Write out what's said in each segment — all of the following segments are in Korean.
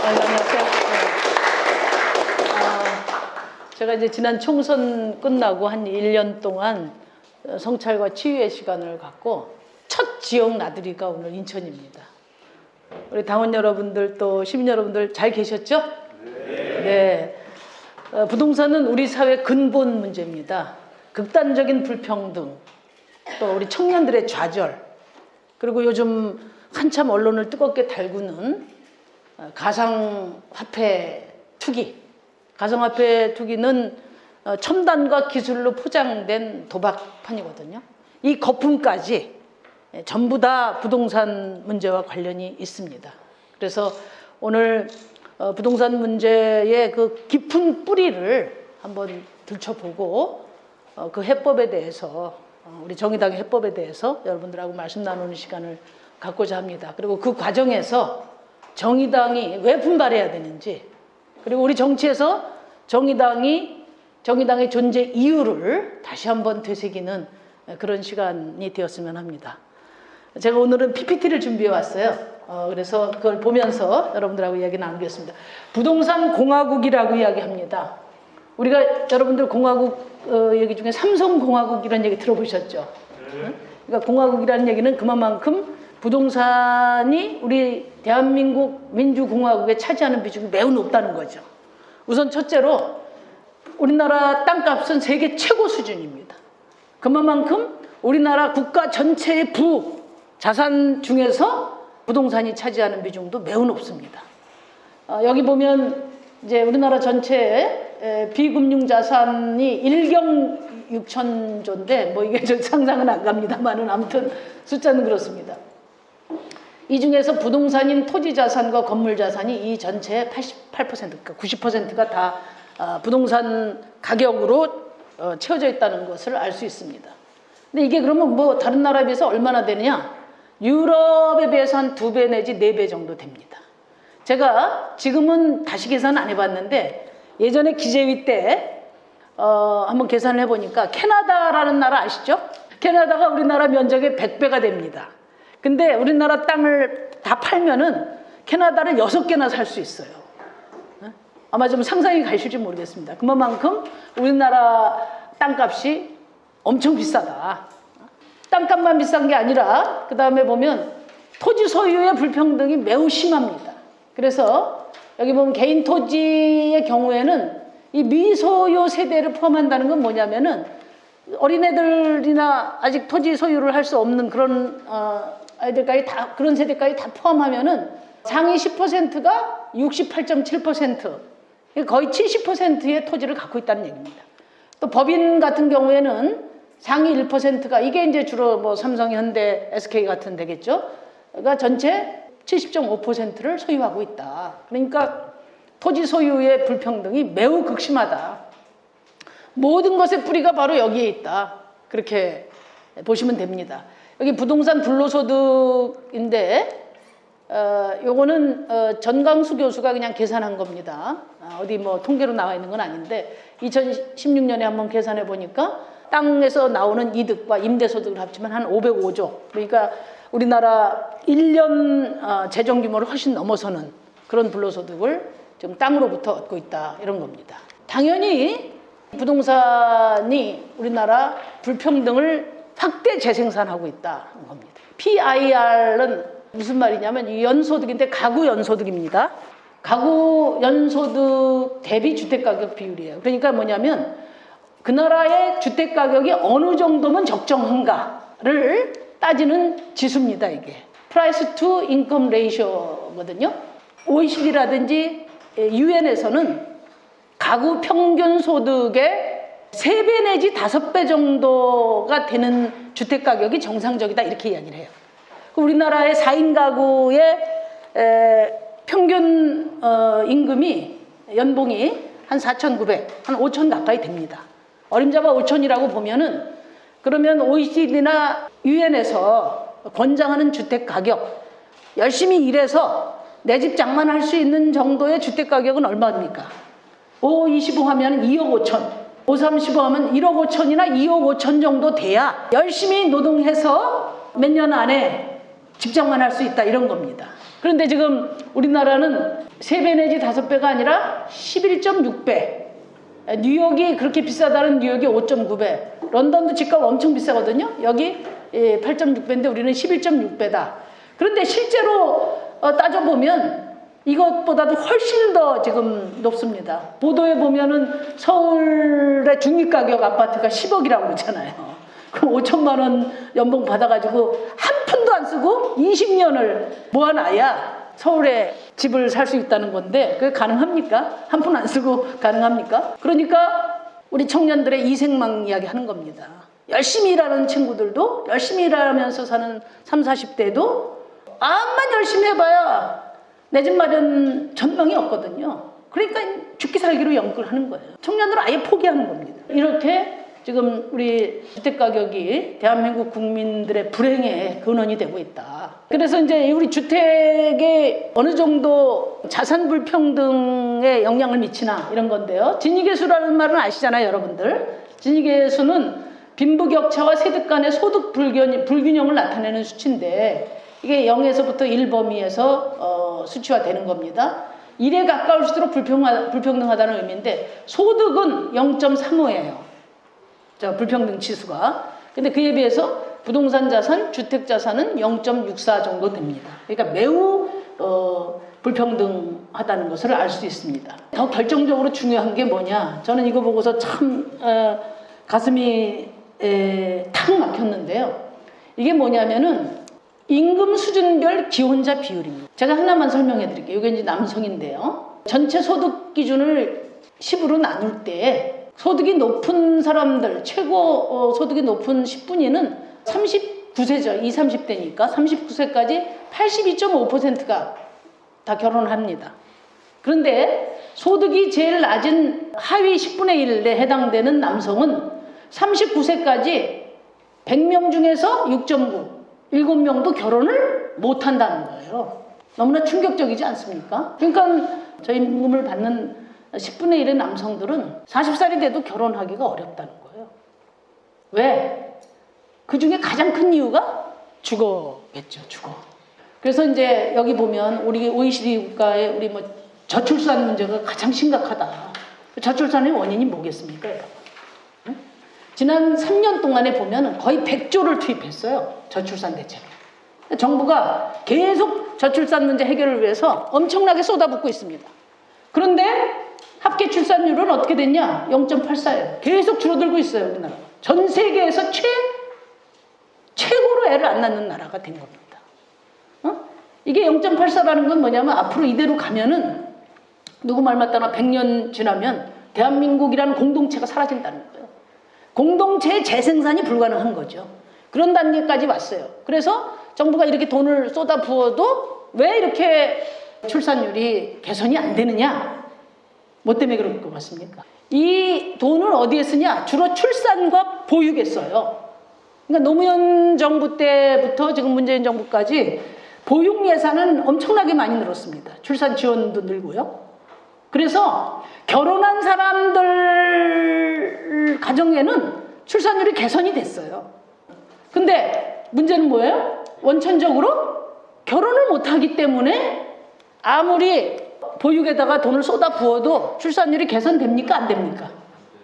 안녕하세요. 제가 이제 지난 총선 끝나고 한 1년 동안 성찰과 치유의 시간을 갖고 첫 지역 나들이가 오늘 인천입니다. 우리 당원 여러분들 또 시민 여러분들 잘 계셨죠? 네. 부동산은 우리 사회 근본 문제입니다. 극단적인 불평등, 또 우리 청년들의 좌절, 그리고 요즘 한참 언론을 뜨겁게 달구는 가상화폐 투기. 가상화폐 투기는 첨단과 기술로 포장된 도박판이거든요. 이 거품까지 전부 다 부동산 문제와 관련이 있습니다. 그래서 오늘 부동산 문제의 그 깊은 뿌리를 한번 들춰보고 그 해법에 대해서 우리 정의당의 해법에 대해서 여러분들하고 말씀 나누는 시간을 갖고자 합니다. 그리고 그 과정에서 정의당이 왜 분발해야 되는지, 그리고 우리 정치에서 정의당의 존재 이유를 다시 한번 되새기는 그런 시간이 되었으면 합니다. 제가 오늘은 PPT를 준비해 왔어요. 그래서 그걸 보면서 여러분들하고 이야기 나누겠습니다. 부동산 공화국이라고 이야기합니다. 우리가 여러분들 공화국 얘기 중에 삼성공화국 이런 얘기 들어보셨죠? 그러니까 공화국이라는 얘기는 그만큼 부동산이 우리 대한민국 민주공화국에 차지하는 비중이 매우 높다는 거죠. 우선 첫째로 우리나라 땅값은 세계 최고 수준입니다. 그만큼 우리나라 국가 전체의 자산 중에서 부동산이 차지하는 비중도 매우 높습니다. 여기 보면 이제 우리나라 전체의 비금융 자산이 1경 6천조인데 뭐 이게 저 상상은 안 갑니다만은 아무튼 숫자는 그렇습니다. 이 중에서 부동산인 토지 자산과 건물 자산이 이 전체의 88%, 90%가 다 부동산 가격으로 채워져 있다는 것을 알 수 있습니다. 근데 이게 그러면 뭐 다른 나라에 비해서 얼마나 되느냐? 유럽에 비해서 한 2배 내지 4배 정도 됩니다. 제가 지금은 다시 계산 안 해봤는데 예전에 기재위 때 한번 계산을 해보니까 캐나다라는 나라 아시죠? 캐나다가 우리나라 면적의 100배가 됩니다. 근데 우리나라 땅을 다 팔면은 캐나다를 6개나 살 수 있어요. 아마 좀 상상이 가실지 모르겠습니다. 그만큼 우리나라 땅값이 엄청 비싸다. 땅값만 비싼 게 아니라 그 다음에 보면 토지 소유의 불평등이 매우 심합니다. 그래서 여기 보면 개인 토지의 경우에는 이 미소유 세대를 포함한다는 건 뭐냐면은 어린애들이나 아직 토지 소유를 할 수 없는 그런 아이들까지 다, 그런 세대까지 다 포함하면은 상위 10%가 68.7%, 거의 70%의 토지를 갖고 있다는 얘기입니다. 또 법인 같은 경우에는 상위 1%가, 이게 이제 주로 뭐 삼성, 현대, SK 같은 데겠죠. 그러니까 전체 70.5%를 소유하고 있다. 그러니까 토지 소유의 불평등이 매우 극심하다. 모든 것의 뿌리가 바로 여기에 있다. 그렇게 보시면 됩니다. 여기 부동산 불로소득인데 요거는 전광수 교수가 그냥 계산한 겁니다. 어디 뭐 통계로 나와 있는 건 아닌데 2016년에 한번 계산해 보니까 땅에서 나오는 이득과 임대소득을 합치면 한 505조. 그러니까 우리나라 1년 재정 규모를 훨씬 넘어서는 그런 불로소득을 지금 땅으로부터 얻고 있다. 이런 겁니다. 당연히 부동산이 우리나라 불평등을 확대 재생산하고 있다는 겁니다. PIR은 무슨 말이냐면 이 연소득인데 가구 연소득입니다. 가구 연소득 대비 주택가격 비율이에요. 그러니까 뭐냐면 그 나라의 주택가격이 어느 정도면 적정한가를 따지는 지수입니다. 이게 Price to Income Ratio거든요. OECD라든지 UN에서는 가구 평균 소득의 3배 내지 5배 정도가 되는 주택가격이 정상적이다 이렇게 이야기를 해요. 우리나라의 4인 가구의 평균 임금이 연봉이 한 4,900, 한 5,000 가까이 됩니다. 어림잡아 5,000이라고 보면은 그러면 OECD나 UN에서 권장하는 주택가격, 열심히 일해서 내 집 장만할 수 있는 정도의 주택가격은 얼마입니까? 525 하면 2억 5천, 535 하면 1억 5천이나 2억 5천 정도 돼야 열심히 노동해서 몇 년 안에 집 장만할 수 있다 이런 겁니다. 그런데 지금 우리나라는 3배 내지 5배가 아니라 11.6배. 뉴욕이 그렇게 비싸다는 뉴욕이 5.9배. 런던도 집값 엄청 비싸거든요. 여기 8.6배인데 우리는 11.6배다. 그런데 실제로 따져보면 이것보다도 훨씬 더 지금 높습니다. 보도에 보면은 서울의 중위가격 아파트가 10억이라고 그러잖아요. 그럼 5천만 원 연봉 받아가지고 한 푼도 안 쓰고 20년을 모아놔야 서울에 집을 살 수 있다는 건데 그게 가능합니까? 한 푼 안 쓰고 가능합니까? 그러니까 우리 청년들의 이생망 이야기 하는 겁니다. 열심히 일하는 친구들도 열심히 일하면서 사는 30, 40대도 암만 열심히 해봐야 내 집 마련 전망이 없거든요. 그러니까 죽기 살기로 연극을 하는 거예요. 청년들은 아예 포기하는 겁니다. 이렇게 지금 우리 주택가격이 대한민국 국민들의 불행의 근원이 되고 있다. 그래서 이제 우리 주택에 어느 정도 자산 불평등에 영향을 미치나 이런 건데요. 진위계수라는 말은 아시잖아요, 여러분들. 진위계수는 빈부격차와 세대 간의 소득 불균형을 나타내는 수치인데 이게 0에서부터 1 범위에서 수치화되는 겁니다. 1에 가까울수록 불평등하다는 의미인데 소득은 0.35예요. 불평등 지수가. 근데 그에 비해서 부동산 자산, 주택 자산은 0.64 정도 됩니다. 그러니까 매우 불평등하다는 것을 알 수 있습니다. 더 결정적으로 중요한 게 뭐냐? 저는 이거 보고서 참 가슴이 탁 막혔는데요. 이게 뭐냐면은 임금 수준별 기혼자 비율입니다. 제가 하나만 설명해 드릴게요. 이게 이제 남성인데요. 전체 소득 기준을 10으로 나눌 때 소득이 높은 사람들, 최고 소득이 높은 10분위는 39세죠. 20, 30대니까 39세까지 82.5%가 다 결혼을 합니다. 그런데 소득이 제일 낮은 하위 10분의 1에 해당되는 남성은 39세까지 100명 중에서 6.9, 7명도 결혼을 못한다는 거예요. 너무나 충격적이지 않습니까? 그러니까 저희 임금을 받는 10분의 1의 남성들은 40살이 돼도 결혼하기가 어렵다는 거예요. 왜? 그 중에 가장 큰 이유가 주거겠죠, 주거. 그래서 이제 여기 보면 우리 OECD 국가의 우리 뭐 저출산 문제가 가장 심각하다. 저출산의 원인이 뭐겠습니까? 응? 지난 3년 동안에 보면 거의 100조를 투입했어요. 저출산 대책에. 정부가 계속 저출산 문제 해결을 위해서 엄청나게 쏟아붓고 있습니다. 그런데 합계 출산율은 어떻게 됐냐? 0.84예요. 계속 줄어들고 있어요, 우리나라. 전 세계에서 최고로 애를 안 낳는 나라가 된 겁니다. 이게 0.84라는 건 뭐냐면 앞으로 이대로 가면은 누구 말 맞다나 100년 지나면 대한민국이라는 공동체가 사라진다는 거예요. 공동체의 재생산이 불가능한 거죠. 그런 단계까지 왔어요. 그래서 정부가 이렇게 돈을 쏟아 부어도 왜 이렇게 출산율이 개선이 안 되느냐? 뭐 때문에 그럴 것 같습니까? 이 돈을 어디에 쓰냐? 주로 출산과 보육에 써요. 그러니까 노무현 정부 때부터 지금 문재인 정부까지 보육 예산은 엄청나게 많이 늘었습니다. 출산 지원도 늘고요. 그래서 결혼한 사람들 가정에는 출산율이 개선이 됐어요. 근데 문제는 뭐예요? 원천적으로 결혼을 못하기 때문에 아무리 보육에다가 돈을 쏟아 부어도 출산율이 개선됩니까? 안 됩니까?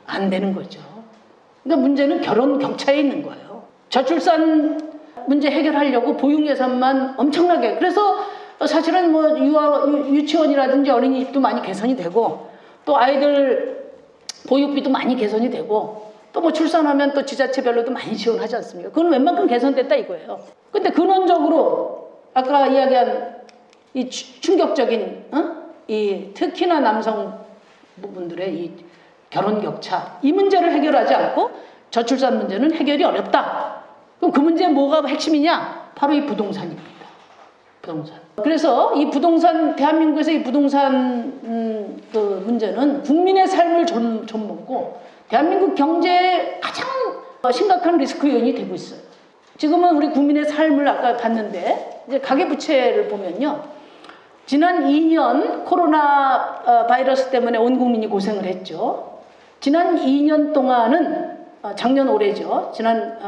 안 되는 거죠. 그러니까 문제는 결혼 격차에 있는 거예요. 저출산 문제 해결하려고 보육 예산만 엄청나게. 그래서 사실은 뭐 유치원이라든지 어린이집도 많이 개선이 되고 또 아이들 보육비도 많이 개선이 되고 또 뭐 출산하면 또 지자체별로도 많이 지원하지 않습니까? 그건 웬만큼 개선됐다 이거예요. 근데 근원적으로 아까 이야기한 이 충격적인 이 특히나 남성 부분들의 이 결혼 격차 이 문제를 해결하지 않고 저출산 문제는 해결이 어렵다. 그럼 그 문제의 뭐가 핵심이냐? 바로 이 부동산입니다. 부동산. 그래서 이 부동산 대한민국에서 이 부동산 그 문제는 국민의 삶을 좀먹고 대한민국 경제에 가장 심각한 리스크 요인이 되고 있어요. 지금은 우리 국민의 삶을 아까 봤는데 이제 가계부채를 보면요. 지난 2년 코로나 바이러스 때문에 온 국민이 고생을 했죠. 지난 2년 동안은 작년 올해죠.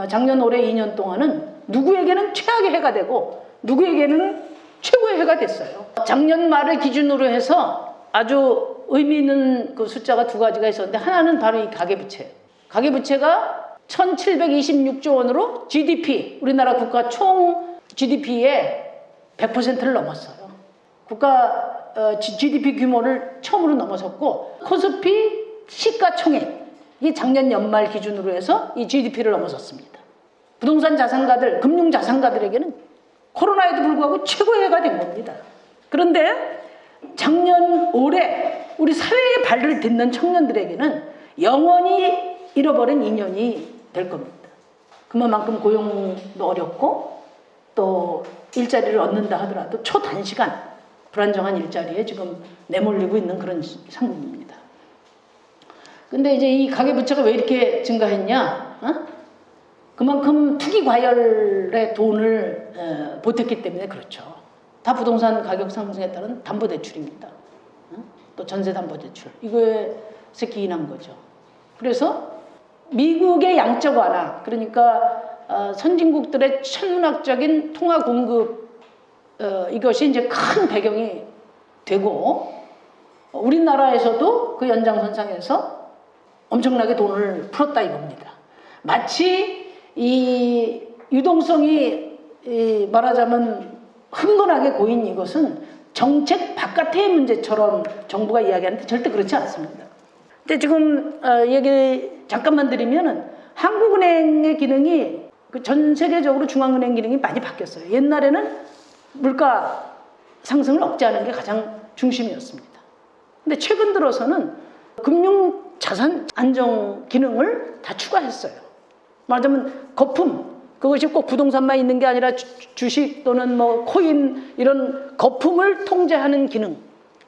작년 올해 2년 동안은 누구에게는 최악의 해가 되고 누구에게는 최고의 해가 됐어요. 작년 말을 기준으로 해서 아주 의미 있는 그 숫자가 두 가지가 있었는데, 하나는 바로 이 가계부채. 가계부채가 1726조 원으로 GDP, 우리나라 국가 총 GDP의 100%를 넘었어요. 국가 GDP 규모를 처음으로 넘어섰고, 코스피 시가총액, 이 작년 연말 기준으로 해서 이 GDP를 넘어섰습니다. 부동산 자산가들, 금융 자산가들에게는 코로나에도 불구하고 최고의 해가 된 겁니다. 그런데 작년 올해 우리 사회에 발을 딛는 청년들에게는 영원히 잃어버린 인연이 될 겁니다. 그만큼 고용도 어렵고 또 일자리를 얻는다 하더라도 초단시간 불안정한 일자리에 지금 내몰리고 있는 그런 상황입니다. 근데 이제 이 가계부채가 왜 이렇게 증가했냐? 그만큼 투기 과열에 돈을 보탰기 때문에 그렇죠. 다 부동산 가격 상승에 따른 담보대출입니다. 또 전세담보대출. 이거에서 기인한 거죠. 그래서 미국의 양적 완화, 그러니까 선진국들의 천문학적인 통화 공급, 이것이 이제 큰 배경이 되고, 우리나라에서도 그 연장선상에서 엄청나게 돈을 풀었다 이겁니다. 마치 이 유동성이 말하자면 흥건하게 고인 이것은 정책 바깥의 문제처럼 정부가 이야기하는데 절대 그렇지 않습니다. 근데 지금 얘기 잠깐만 드리면은 한국은행의 기능이 전 세계적으로 중앙은행 기능이 많이 바뀌었어요. 옛날에는 물가 상승을 억제하는 게 가장 중심이었습니다. 근데 최근 들어서는 금융 자산 안정 기능을 다 추가했어요. 말하자면 거품, 그것이 꼭 부동산만 있는 게 아니라 주식 또는 뭐 코인 이런 거품을 통제하는 기능,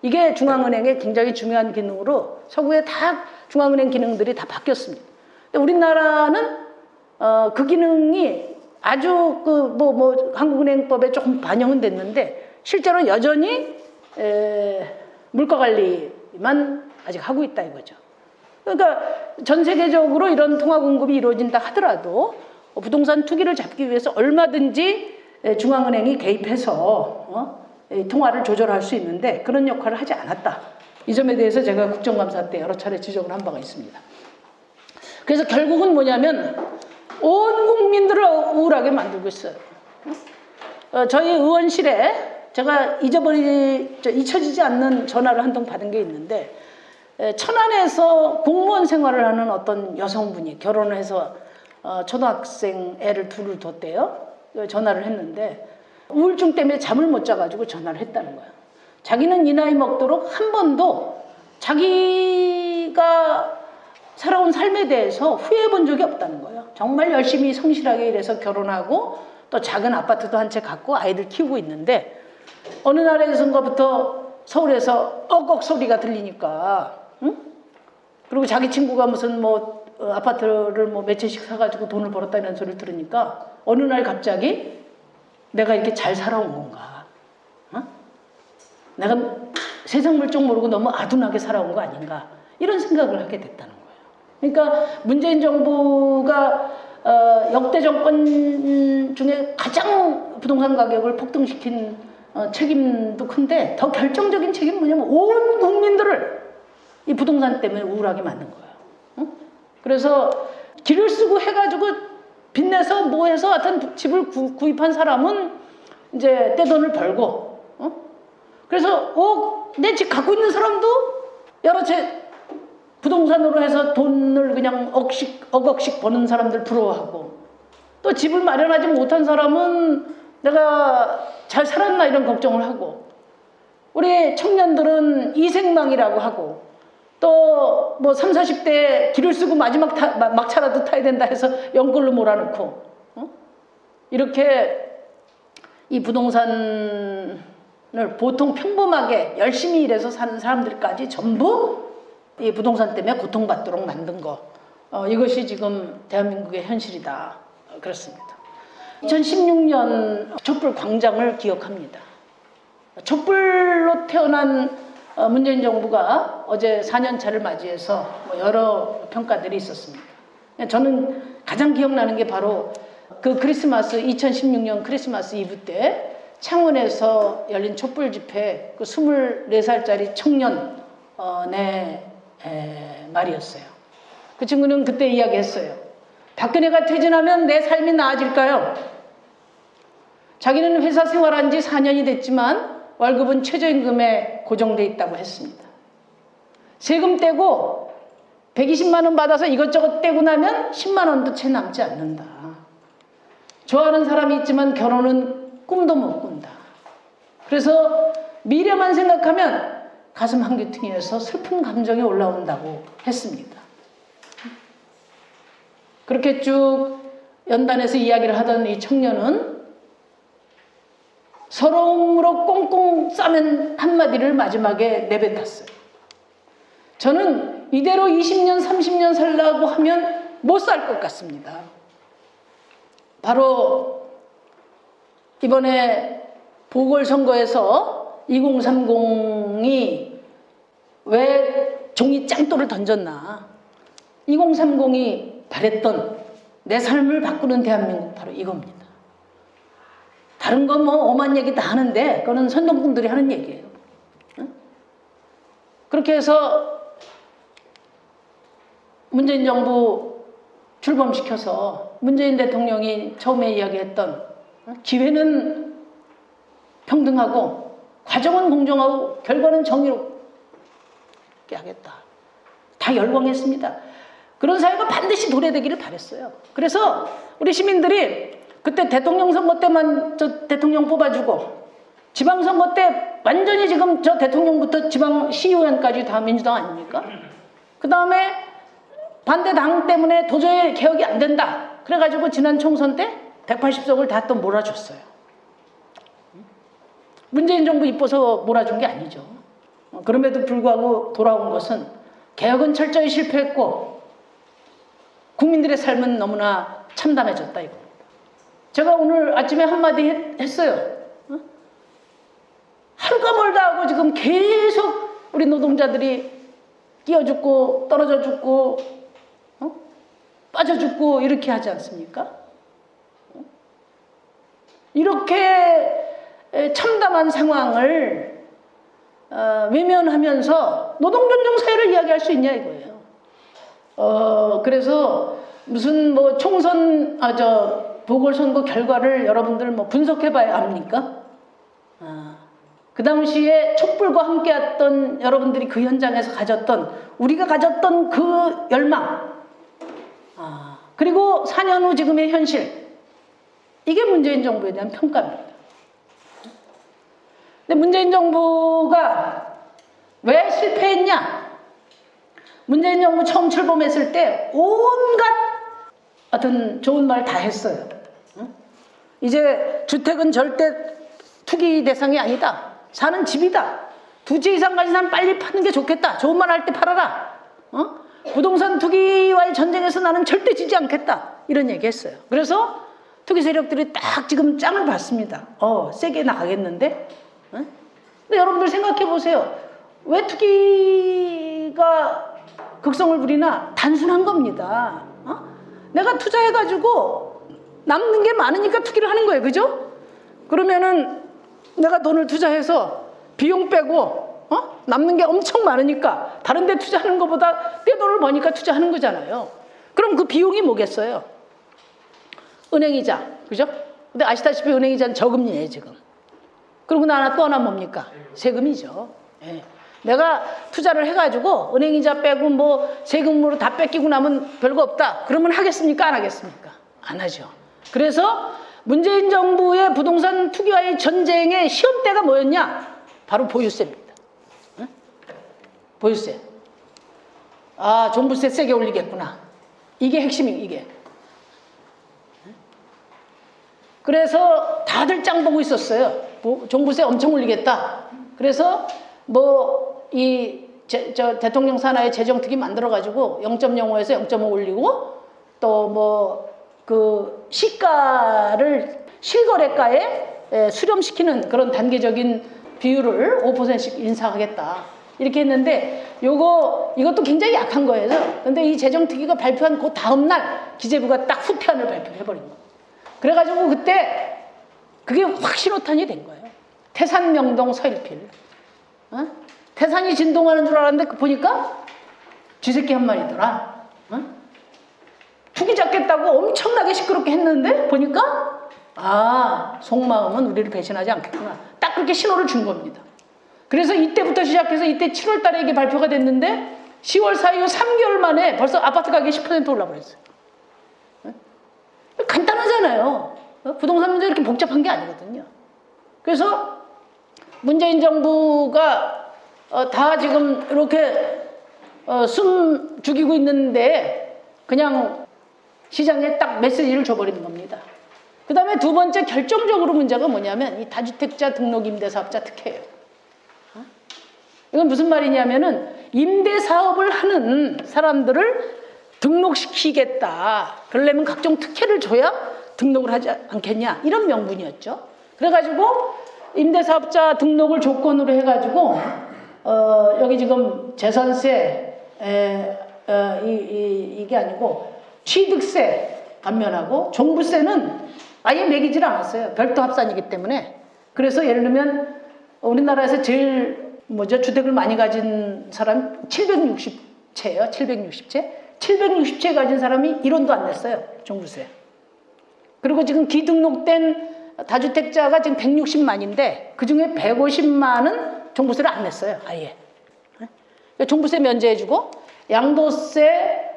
이게 중앙은행의 굉장히 중요한 기능으로 서구의 다 중앙은행 기능들이 다 바뀌었습니다. 근데 우리나라는 그 기능이 아주 한국은행법에 조금 반영은 됐는데 실제로 여전히 물가 관리만 아직 하고 있다 이거죠. 그러니까 전 세계적으로 이런 통화 공급이 이루어진다 하더라도 부동산 투기를 잡기 위해서 얼마든지 중앙은행이 개입해서 통화를 조절할 수 있는데 그런 역할을 하지 않았다. 이 점에 대해서 제가 국정감사 때 여러 차례 지적을 한 바가 있습니다. 그래서 결국은 뭐냐면 온 국민들을 우울하게 만들고 있어요. 저희 의원실에 제가 잊혀지지 않는 전화를 한 통 받은 게 있는데, 천안에서 공무원 생활을 하는 어떤 여성분이 결혼을 해서 초등학생 애를 둘을 뒀대요. 전화를 했는데 우울증 때문에 잠을 못 자가지고 전화를 했다는 거예요. 자기는 이 나이 먹도록 한 번도 자기가 살아온 삶에 대해서 후회해 본 적이 없다는 거예요. 정말 열심히 성실하게 일해서 결혼하고 또 작은 아파트도 한 채 갖고 아이들 키우고 있는데 어느 날에선가부터 서울에서 억억 소리가 들리니까, 응? 그리고 자기 친구가 무슨 아파트를 몇 채씩 사가지고 돈을 벌었다 이런 소리를 들으니까 어느 날 갑자기 내가 이렇게 잘 살아온 건가? 내가 세상 물정 모르고 너무 아둔하게 살아온 거 아닌가? 이런 생각을 하게 됐다는 거예요. 그러니까 문재인 정부가 역대 정권 중에 가장 부동산 가격을 폭등시킨 책임도 큰데 더 결정적인 책임은 뭐냐면 온 국민들을 이 부동산 때문에 우울하게 만든 거예요. 그래서 길을 쓰고 해가지고 빚내서 해서 하여튼 집을 구입한 사람은 이제 떼돈을 벌고, 그래서 내 집 갖고 있는 사람도 여러 채 부동산으로 해서 돈을 그냥 억억씩 버는 사람들 부러워하고, 또 집을 마련하지 못한 사람은 내가 잘 살았나 이런 걱정을 하고, 우리 청년들은 이생망이라고 하고, 또 30, 40대 길을 쓰고 마지막 막차라도 타야 된다 해서 연골로 몰아넣고, 이렇게 이 부동산을 보통 평범하게 열심히 일해서 사는 사람들까지 전부 이 부동산 때문에 고통받도록 만든 거, 이것이 지금 대한민국의 현실이다. 그렇습니다. 2016년 촛불 광장을 기억합니다. 촛불로 태어난 문재인 정부가 어제 4년차를 맞이해서 여러 평가들이 있었습니다. 저는 가장 기억나는 게 바로 그 크리스마스, 2016년 크리스마스 이브 때 창원에서 열린 촛불 집회 그 24살짜리 청년의 말이었어요. 그 친구는 그때 이야기했어요. 박근혜가 퇴진하면 내 삶이 나아질까요? 자기는 회사 생활한 지 4년이 됐지만 월급은 최저임금에 고정돼 있다고 했습니다. 세금 떼고 120만 원 받아서 이것저것 떼고 나면 10만 원도 채 남지 않는다. 좋아하는 사람이 있지만 결혼은 꿈도 못 꾼다. 그래서 미래만 생각하면 가슴 한귀퉁이에서 슬픈 감정이 올라온다고 했습니다. 그렇게 쭉 연단에서 이야기를 하던 이 청년은 서러움으로 꽁꽁 싸맨 한마디를 마지막에 내뱉었어요. 저는 이대로 20년, 30년 살라고 하면 못 살 것 같습니다. 바로 이번에 보궐선거에서 2030이 왜 종이 짱돌을 던졌나. 2030이 바랬던 내 삶을 바꾸는 대한민국 바로 이겁니다. 다른 거 뭐 오만 얘기 다 하는데 그거는 선동꾼들이 하는 얘기예요. 응? 그렇게 해서 문재인 정부 출범시켜서 문재인 대통령이 처음에 이야기했던 기회는 평등하고 과정은 공정하고 결과는 정의롭게 하겠다. 다 열광했습니다. 그런 사회가 반드시 도래되기를 바랬어요. 그래서 우리 시민들이 그때 대통령 선거 때만 저 대통령 뽑아주고 지방선거 때 완전히 지금 저 대통령부터 지방 시의원까지 다 민주당 아닙니까? 그 다음에 반대당 때문에 도저히 개혁이 안 된다. 그래가지고 지난 총선 때 180석을 다 또 몰아줬어요. 문재인 정부 이뻐서 몰아준 게 아니죠. 그럼에도 불구하고 돌아온 것은 개혁은 철저히 실패했고 국민들의 삶은 너무나 참담해졌다 이겁니다. 제가 오늘 아침에 한마디 했어요. 하루가 멀다 하고 지금 계속 우리 노동자들이 끼어 죽고 떨어져 죽고 빠져 죽고 이렇게 하지 않습니까? 이렇게 참담한 상황을 외면하면서 노동존중 사회를 이야기할 수 있냐 이거예요. 그래서 무슨 뭐 총선 보궐선거 결과를 여러분들 뭐 분석해봐야 합니까? 그 당시에 촛불과 함께했던 여러분들이 그 현장에서 가졌던 우리가 가졌던 그 열망, 그리고 4년 후 지금의 현실, 이게 문재인 정부에 대한 평가입니다. 근데 문재인 정부가 왜 실패했냐? 문재인 정부 처음 출범했을 때 온갖 어떤 좋은 말 다 했어요. 이제 주택은 절대 투기 대상이 아니다. 사는 집이다. 2채 이상 가진 사람 빨리 파는 게 좋겠다. 좋은 말 할 때 팔아라. 부동산 투기와의 전쟁에서 나는 절대 지지 않겠다. 이런 얘기 했어요. 그래서 투기 세력들이 딱 지금 짱을 봤습니다. 세게 나가겠는데? 근데 여러분들 생각해 보세요. 왜 투기가 극성을 부리나? 단순한 겁니다. 내가 투자해가지고 남는 게 많으니까 투기를 하는 거예요. 그죠? 그러면은 내가 돈을 투자해서 비용 빼고 남는 게 엄청 많으니까 다른 데 투자하는 것보다 내 돈을 버니까 투자하는 거잖아요. 그럼 그 비용이 뭐겠어요? 은행이자. 그죠? 근데 아시다시피 은행이자는 저금리예요 지금. 그리고 또 하나 뭡니까? 세금이죠. 예. 내가 투자를 해가지고 은행이자 빼고 뭐 세금으로 다 뺏기고 나면 별거 없다. 그러면 하겠습니까? 안 하겠습니까? 안 하죠. 그래서 문재인 정부의 부동산 투기와의 전쟁의 시험대가 뭐였냐? 바로 보유세입니다. 응? 보유세. 종부세 세게 올리겠구나. 이게 핵심이 이게. 그래서 다들 짱 보고 있었어요. 종부세 엄청 올리겠다. 그래서 대통령 산하에 재정특위 만들어가지고 0.05에서 0.5 올리고 또 시가를 실거래가에 수렴시키는 그런 단계적인 비율을 5%씩 인상하겠다. 이렇게 했는데 이것도 굉장히 약한 거예요. 근데 이 재정특위가 발표한 그 다음날 기재부가 딱 후퇴안을 발표해버린 거예요. 그래가지고 그때 그게 확 신호탄이 된 거예요. 태산, 명동, 서일필. 어? 태산이 진동하는 줄 알았는데 보니까 쥐새끼 한 마리더라. 어? 투기 잡겠다고 엄청나게 시끄럽게 했는데 보니까 속마음은 우리를 배신하지 않겠구나. 딱 그렇게 신호를 준 겁니다. 그래서 이때부터 시작해서 이때 7월 달에 이게 발표가 됐는데 10월 4일 후 3개월 만에 벌써 아파트 가격이 10% 올라버렸어요. 간단하잖아요. 부동산 문제 이렇게 복잡한 게 아니거든요. 그래서 문재인 정부가 다 지금 이렇게 숨 죽이고 있는데 그냥 시장에 딱 메시지를 줘버리는 겁니다. 그 다음에 두 번째 결정적으로 문제가 뭐냐면 이 다주택자 등록 임대사업자 특혜예요. 이건 무슨 말이냐면은 임대사업을 하는 사람들을 등록시키겠다. 그러려면 각종 특혜를 줘야 등록을 하지 않겠냐. 이런 명분이었죠. 그래가지고 임대사업자 등록을 조건으로 해가지고 여기 지금 재산세 이게 아니고 취득세 감면하고 종부세는 아예 매기질 않았어요. 별도 합산이기 때문에. 그래서 예를 들면 우리나라에서 제일 주택을 많이 가진 사람 760채예요. 760채. 760채 가진 사람이 1원도 안 냈어요. 종부세. 그리고 지금 기등록된 다주택자가 지금 160만인데 그중에 150만은 종부세를 안 냈어요. 아예. 종부세 면제해주고 양도세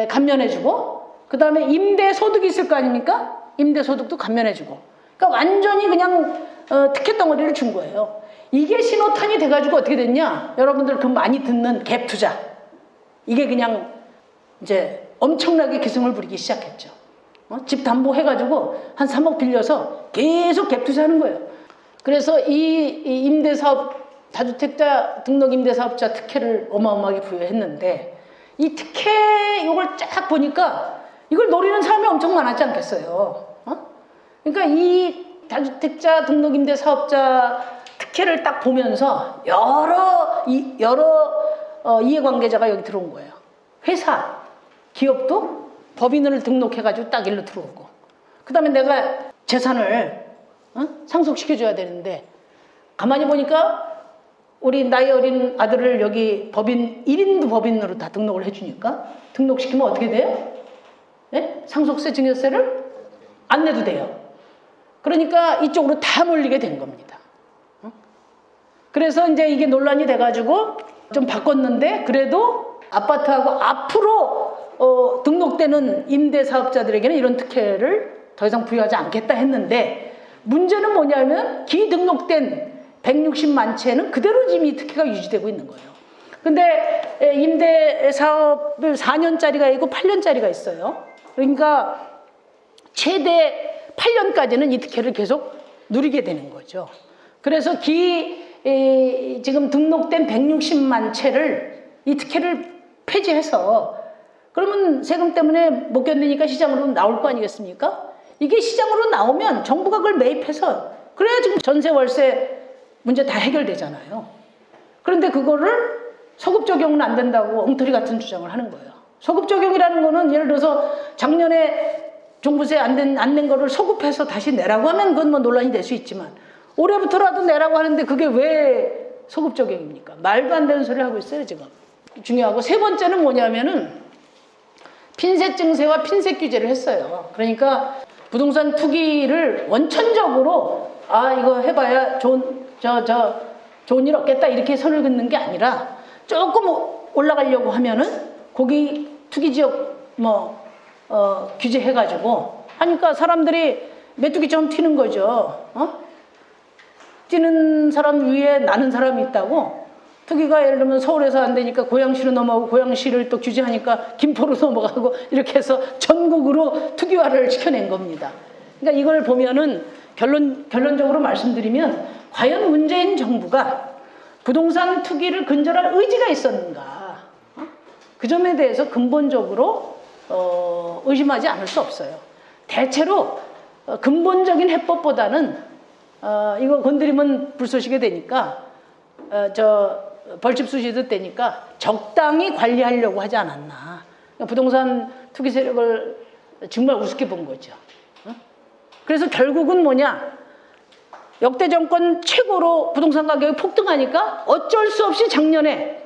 감면해주고 그 다음에 임대소득이 있을 거 아닙니까? 임대소득도 감면해주고. 그러니까 완전히 그냥 특혜 덩어리를 준 거예요. 이게 신호탄이 돼가지고 어떻게 됐냐? 여러분들 그 많이 듣는 갭 투자. 이게 그냥 이제 엄청나게 기승을 부리기 시작했죠. 집 담보해가지고 한 3억 빌려서 계속 갭 투자하는 거예요. 그래서 이 임대사업, 다주택자 등록 임대사업자 특혜를 어마어마하게 부여했는데 이 특혜 이걸 쫙 보니까 이걸 노리는 사람이 엄청 많았지 않겠어요. 그러니까 이 다주택자 등록 임대사업자 특혜를 딱 보면서 여러 이해관계자가 여기 들어온 거예요. 회사, 기업도 법인을 등록해가지고 딱 일로 들어오고 그 다음에 내가 재산을 상속시켜줘야 되는데 가만히 보니까 우리 나이 어린 아들을 여기 법인 1인도 법인으로 다 등록을 해주니까 등록시키면 어떻게 돼요? 네? 상속세, 증여세를 안 내도 돼요. 그러니까 이쪽으로 다 몰리게 된 겁니다. 그래서 이제 이게 논란이 돼가지고 좀 바꿨는데 그래도 아파트하고 앞으로 등록되는 임대사업자들에게는 이런 특혜를 더 이상 부여하지 않겠다 했는데 문제는 뭐냐면 기등록된 160만 채는 그대로 지금 이 특혜가 유지되고 있는 거예요. 근데 임대사업을 4년짜리가 있고 8년짜리가 있어요. 그러니까 최대 8년까지는 이 특혜를 계속 누리게 되는 거죠. 그래서 지금 등록된 160만 채를 이 특혜를 폐지해서 그러면 세금 때문에 못 견디니까 시장으로 나올 거 아니겠습니까? 이게 시장으로 나오면 정부가 그걸 매입해서 그래야 지금 전세 월세 문제 다 해결되잖아요. 그런데 그거를 소급 적용은 안 된다고 엉터리 같은 주장을 하는 거예요. 소급 적용이라는 거는 예를 들어서 작년에 종부세 안 낸 거를 소급해서 다시 내라고 하면 그건 뭐 논란이 될 수 있지만 올해부터라도 내라고 하는데 그게 왜 소급 적용입니까? 말도 안 되는 소리를 하고 있어요 지금. 중요하고 세 번째는 뭐냐면은 핀셋 증세와 핀셋 규제를 했어요. 그러니까 부동산 투기를 원천적으로 이거 해봐야 좋은 일 없겠다 이렇게 선을 긋는 게 아니라 조금 올라가려고 하면은 거기 투기 지역 규제해가지고 하니까 사람들이 메뚜기처럼 튀는 거죠. 뛰는 사람 위에 나는 사람이 있다고. 투기가 예를 들면 서울에서 안 되니까 고양시로 넘어가고 고양시를 또 규제하니까 김포로 넘어가고 이렇게 해서 전국으로 투기화를 시켜낸 겁니다. 그러니까 이걸 보면은 결론적으로 말씀드리면 과연 문재인 정부가 부동산 투기를 근절할 의지가 있었는가? 그 점에 대해서 근본적으로 의심하지 않을 수 없어요. 대체로 근본적인 해법보다는 이거 건드리면 불쏘시개 되니까 벌집 쑤시듯 되니까 적당히 관리하려고 하지 않았나. 그러니까 부동산 투기 세력을 정말 우습게 본 거죠. 그래서 결국은 뭐냐? 역대 정권 최고로 부동산 가격이 폭등하니까 어쩔 수 없이 작년에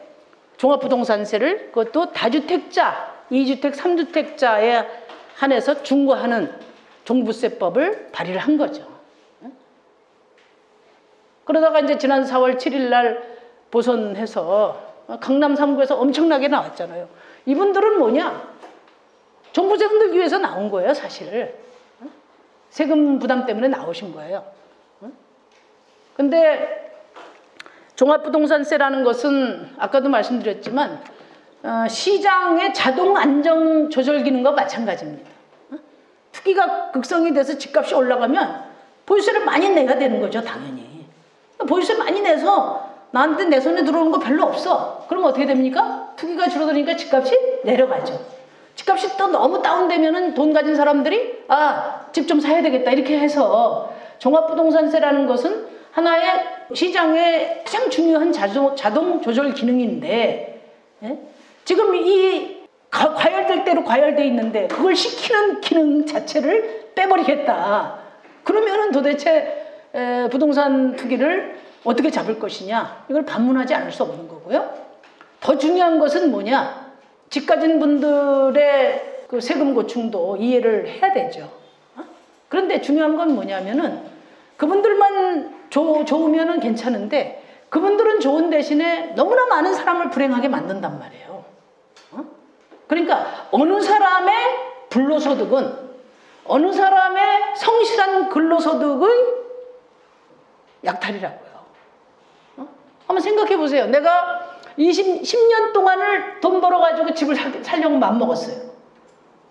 종합부동산세를 그것도 다주택자, 2주택, 3주택자에 한해서 중과하는 종부세법을 발의를 한 거죠. 그러다가 이제 지난 4월 7일 날 보선해서 강남 3구에서 엄청나게 나왔잖아요. 이분들은 뭐냐? 종부세 흔들기 위해서 나온 거예요, 사실. 세금 부담 때문에 나오신 거예요. 근데 종합부동산세라는 것은 아까도 말씀드렸지만 시장의 자동 안정 조절 기능과 마찬가지입니다. 투기가 극성이 돼서 집값이 올라가면 보유세를 많이 내야 되는 거죠, 당연히. 보유세 많이 내서 나한테 내 손에 들어오는 거 별로 없어. 그럼 어떻게 됩니까? 투기가 줄어드니까 집값이 내려가죠. 집값이 또 너무 다운되면은 돈 가진 사람들이 집 좀 사야 되겠다 이렇게 해서 종합부동산세라는 것은 하나의 시장의 가장 중요한 자동 조절 기능인데, 지금 이 과열될 대로 과열돼 있는데 그걸 시키는 기능 자체를 빼버리겠다. 그러면은 도대체 부동산 투기를 어떻게 잡을 것이냐, 이걸 반문하지 않을 수 없는 거고요. 더 중요한 것은 뭐냐, 집 가진 분들의 그 세금 고충도 이해를 해야 되죠. 그런데 중요한 건 뭐냐면은 그분들만 좋으면은 괜찮은데 그분들은 좋은 대신에 너무나 많은 사람을 불행하게 만든단 말이에요. 그러니까 어느 사람의 불로소득은, 어느 사람의 성실한 근로소득의 약탈이라고요. 한번 생각해 보세요. 내가 10년 동안을 돈 벌어가지고 집을 살려고 마음먹었어요.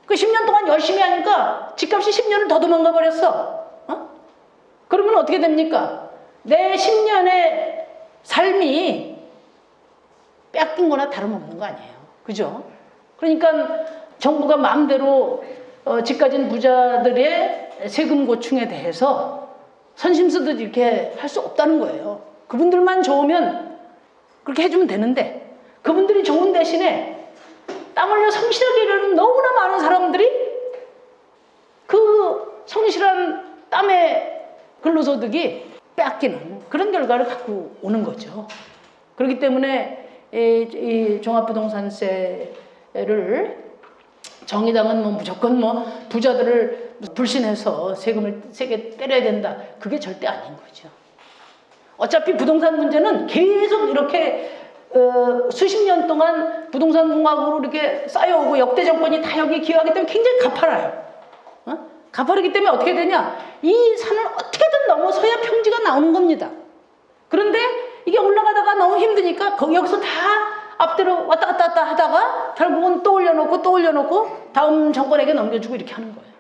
그 10년 동안 열심히 하니까 집값이 10년을 더 도망가 버렸어. 그러면 어떻게 됩니까? 내 10년의 삶이 뺏긴 거나 다름없는 거 아니에요. 그죠? 그러니까 정부가 마음대로 집 가진 부자들의 세금 고충에 대해서 선심쓰듯 이렇게 할 수 없다는 거예요. 그분들만 좋으면 그렇게 해주면 되는데 그분들이 좋은 대신에 땀 흘려 성실하게 일하는 너무나 많은 사람들이 그 성실한 땀의 근로소득이 뺏기는 그런 결과를 갖고 오는 거죠. 그렇기 때문에 이 종합부동산세를 정의당은 뭐 무조건 뭐 부자들을 불신해서 세금을 세게 때려야 된다. 그게 절대 아닌 거죠. 어차피 부동산 문제는 계속 이렇게 수십 년 동안 부동산 공학으로 이렇게 쌓여오고 역대 정권이 다 여기 기여하기 때문에 굉장히 가파라요. 가파르기 때문에 어떻게 되냐? 이 산을 어떻게든 넘어서야 평지가 나오는 겁니다. 그런데 이게 올라가다가 너무 힘드니까 여기서 다 앞뒤로 왔다 갔다 하다가 결국은 또 올려놓고 다음 정권에게 넘겨주고 이렇게 하는 거예요.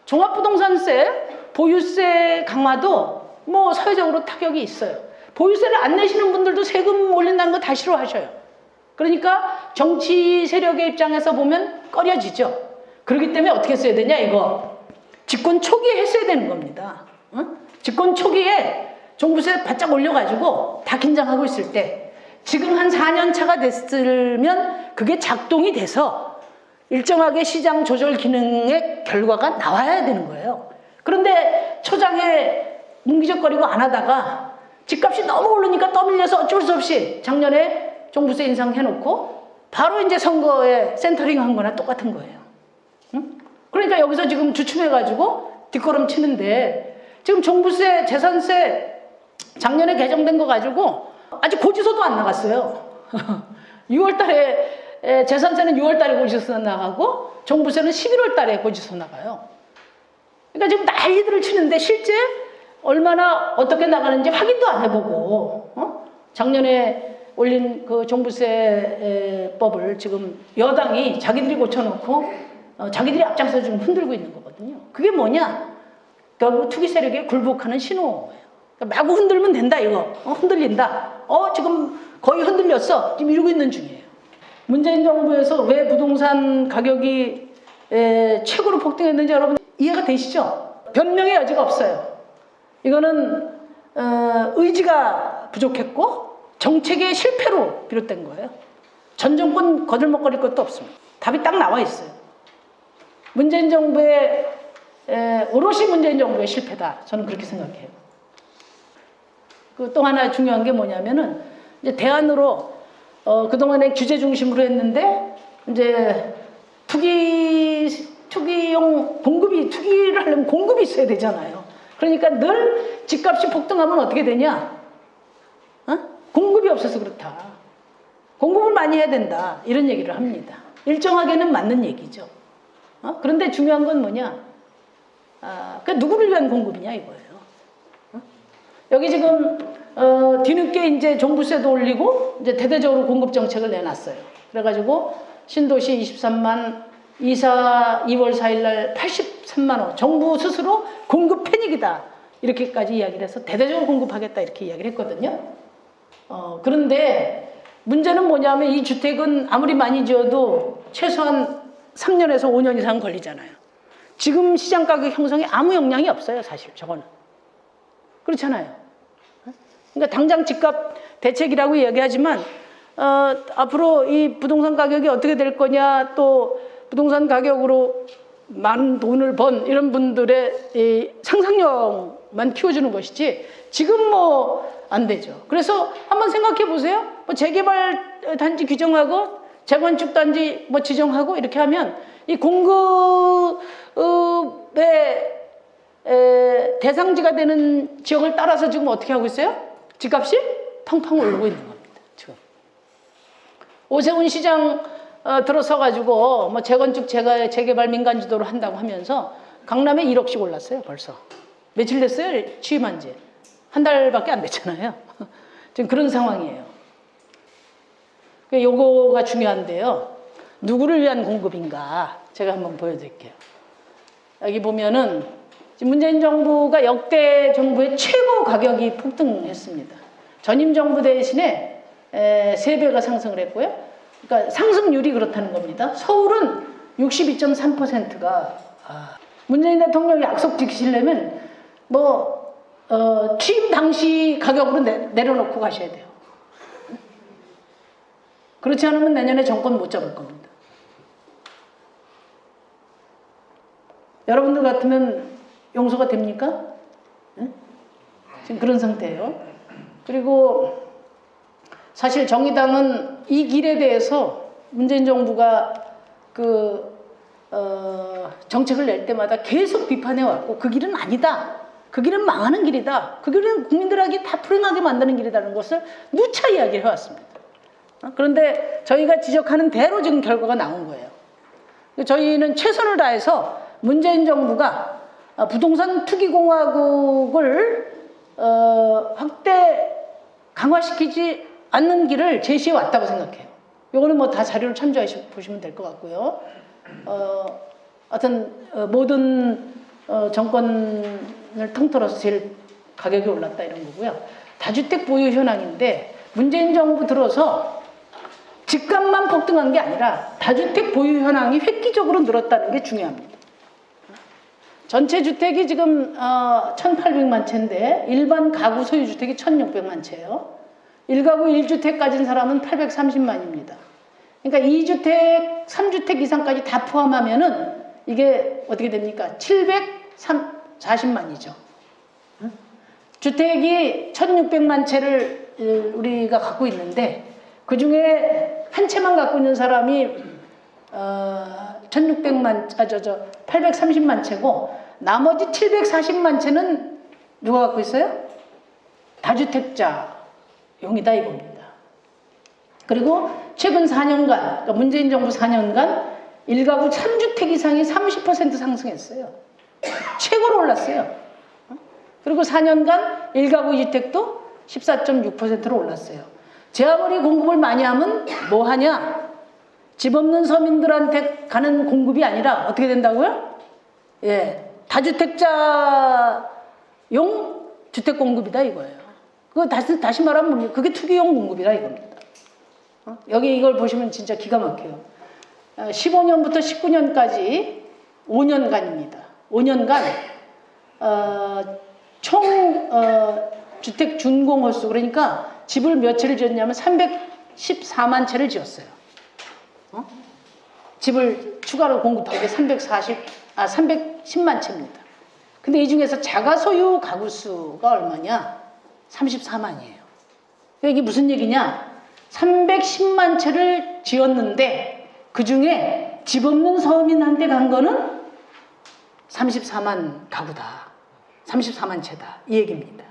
종합부동산세, 보유세 강화도 뭐 사회적으로 타격이 있어요. 보유세를 안 내시는 분들도 세금 올린다는 거 다 싫어하셔요. 그러니까 정치 세력의 입장에서 보면 꺼려지죠. 그렇기 때문에 어떻게 써야 되냐, 이거. 집권 초기에 했어야 되는 겁니다. 집권 초기에 종부세 바짝 올려가지고 다 긴장하고 있을 때 지금 한 4년 차가 됐으면 그게 작동이 돼서 일정하게 시장 조절 기능의 결과가 나와야 되는 거예요. 그런데 초장에 뭉기적거리고 안 하다가 집값이 너무 오르니까 떠밀려서 어쩔 수 없이 작년에 종부세 인상해놓고 바로 이제 선거에 센터링 한 거나 똑같은 거예요. 그러니까 여기서 지금 주춤해가지고 뒷걸음 치는데 지금 종부세, 재산세 작년에 개정된 거 가지고 아직 고지서도 안 나갔어요. 6월 달에 재산세는 6월 달에 고지서 나가고 종부세는 11월 달에 고지서 나가요. 그러니까 지금 난리들을 치는데 실제 얼마나 어떻게 나가는지 확인도 안 해보고 작년에 올린 그 종부세법을 지금 여당이 자기들이 고쳐놓고 자기들이 앞장서 지금 흔들고 있는 거거든요. 그게 뭐냐? 결국 투기 세력에 굴복하는 신호예요. 그러니까 마구 흔들면 된다 이거. 흔들린다. 지금 거의 흔들렸어. 지금 이러고 있는 중이에요. 문재인 정부에서 왜 부동산 가격이 최고로 폭등했는지 여러분 이해가 되시죠? 변명의 여지가 없어요. 이거는 의지가 부족했고 정책의 실패로 비롯된 거예요. 전 정권 거들먹거릴 것도 없습니다. 답이 딱 나와 있어요. 문재인 정부의 오롯이 문재인 정부의 실패다. 저는 그렇게 생각해요. 그 또 하나 중요한 게 뭐냐면은 이제 대안으로 그동안에 규제 중심으로 했는데 이제 투기용 투기를 하려면 공급이 있어야 되잖아요. 그러니까 늘 집값이 폭등하면 어떻게 되냐? 공급이 없어서 그렇다. 공급을 많이 해야 된다. 이런 얘기를 합니다. 일정하게는 맞는 얘기죠. 그런데 중요한 건 뭐냐? 그 누구를 위한 공급이냐 이거예요. 여기 지금 뒤늦게 이제 종부세도 올리고 이제 대대적으로 공급 정책을 내놨어요. 그래가지고 신도시 23만, 이사 2월 4일 날 83만 원. 정부 스스로 공급 패닉이다. 이렇게까지 이야기를 해서 대대적으로 공급하겠다 이렇게 이야기를 했거든요. 그런데 문제는 뭐냐면 이 주택은 아무리 많이 지어도 최소한 3년에서 5년 이상 걸리잖아요. 지금 시장 가격 형성에 아무 영향이 없어요, 사실 저거는. 그렇잖아요. 그러니까 당장 집값 대책이라고 이야기하지만 앞으로 이 부동산 가격이 어떻게 될 거냐, 또 부동산 가격으로 많은 돈을 번 이런 분들의 이 상상력만 키워주는 것이지 지금 뭐 안 되죠. 그래서 한번 생각해 보세요. 뭐 재개발 단지 규정하고 재건축 단지 뭐 지정하고 이렇게 하면 이 공급의 대상지가 되는 지역을 따라서 지금 어떻게 하고 있어요? 집값이 팡팡 오르고 있는 겁니다. 지금 오세훈 시장 들어서 가지고 뭐 재건축 재개발 민간주도로 한다고 하면서 강남에 1억씩 올랐어요. 벌써 며칠 됐어요? 취임한 지 한 달밖에 안 됐잖아요. 지금 그런 상황이에요. 요거가 중요한데요. 누구를 위한 공급인가 제가 한번 보여드릴게요. 여기 보면은 지금 문재인 정부가 역대 정부의 최고 가격이 폭등했습니다. 전임 정부 대신에 3배가 상승을 했고요. 그러니까 상승률이 그렇다는 겁니다. 서울은 62.3%가 문재인 대통령이 약속 지키시려면 뭐 취임 당시 가격으로 내려놓고 가셔야 돼요. 그렇지 않으면 내년에 정권 못 잡을 겁니다. 여러분들 같으면 용서가 됩니까? 네? 지금 그런 상태예요. 그리고 사실 정의당은 이 길에 대해서 문재인 정부가 정책을 낼 때마다 계속 비판해 왔고 그 길은 아니다. 그 길은 망하는 길이다. 그 길은 국민들에게 다 불행하게 만드는 길이라는 것을 누차 이야기해 왔습니다. 그런데 저희가 지적하는 대로 지금 결과가 나온 거예요. 저희는 최선을 다해서 문재인 정부가 부동산 투기공화국을 확대 강화시키지 않는 길을 제시해 왔다고 생각해요. 이거는 뭐 다 자료를 참조해 보시면 될 것 같고요. 하여튼 모든 정권을 통틀어서 제일 가격이 올랐다 이런 거고요. 다주택 보유 현황인데 문재인 정부 들어서 집값만 폭등한 게 아니라 다주택 보유 현황이 획기적으로 늘었다는 게 중요합니다. 전체 주택이 지금 1,800만 채인데 일반 가구 소유주택이 1,600만 채예요. 1가구 1주택 가진 사람은 830만입니다. 그러니까 2주택, 3주택 이상까지 다 포함하면은 이게 어떻게 됩니까? 740만이죠. 주택이 1,600만 채를 우리가 갖고 있는데 그 중에 한 채만 갖고 있는 사람이 830만 채고 나머지 740만 채는 누가 갖고 있어요? 다주택자용이다 이겁니다. 그리고 최근 4년간, 그러니까 문재인 정부 4년간 1가구 3주택 이상이 30% 상승했어요. 최고로 올랐어요. 그리고 4년간 1가구 2주택도 14.6%로 올랐어요. 제 아무리 공급을 많이 하면 뭐 하냐? 집 없는 서민들한테 가는 공급이 아니라 어떻게 된다고요? 다주택자용 주택 공급이다 이거예요. 그거 다시 말하면 뭡니까? 그게 투기용 공급이다 이겁니다. 여기 이걸 보시면 진짜 기가 막혀요. 15년부터 19년까지 5년간입니다. 5년간 총 주택 준공홀수, 그러니까 집을 몇 채를 지었냐면 314만 채를 지었어요. 집을 추가로 공급한 게 310만 채입니다. 근데 이 중에서 자가 소유 가구 수가 얼마냐? 34만이에요. 이게 무슨 얘기냐? 310만 채를 지었는데 그 중에 집 없는 서민한테 간 거는 34만 가구다. 34만 채다. 이 얘기입니다.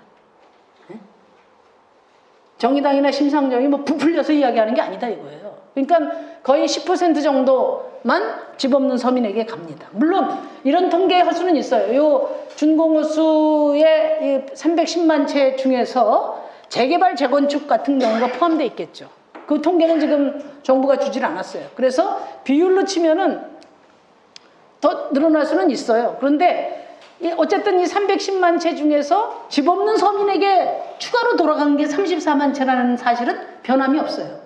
정의당이나 심상정이 뭐 부풀려서 이야기하는 게 아니다 이거예요. 그러니까 거의 10% 정도만 집 없는 서민에게 갑니다. 물론 이런 통계할 수는 있어요. 요 준공호수의 310만 채 중에서 재개발, 재건축 같은 경우가 포함되어 있겠죠. 그 통계는 지금 정부가 주질 않았어요. 그래서 비율로 치면은 더 늘어날 수는 있어요. 그런데 어쨌든 이 310만 채 중에서 집 없는 서민에게 추가로 돌아간 게 34만 채라는 사실은 변함이 없어요.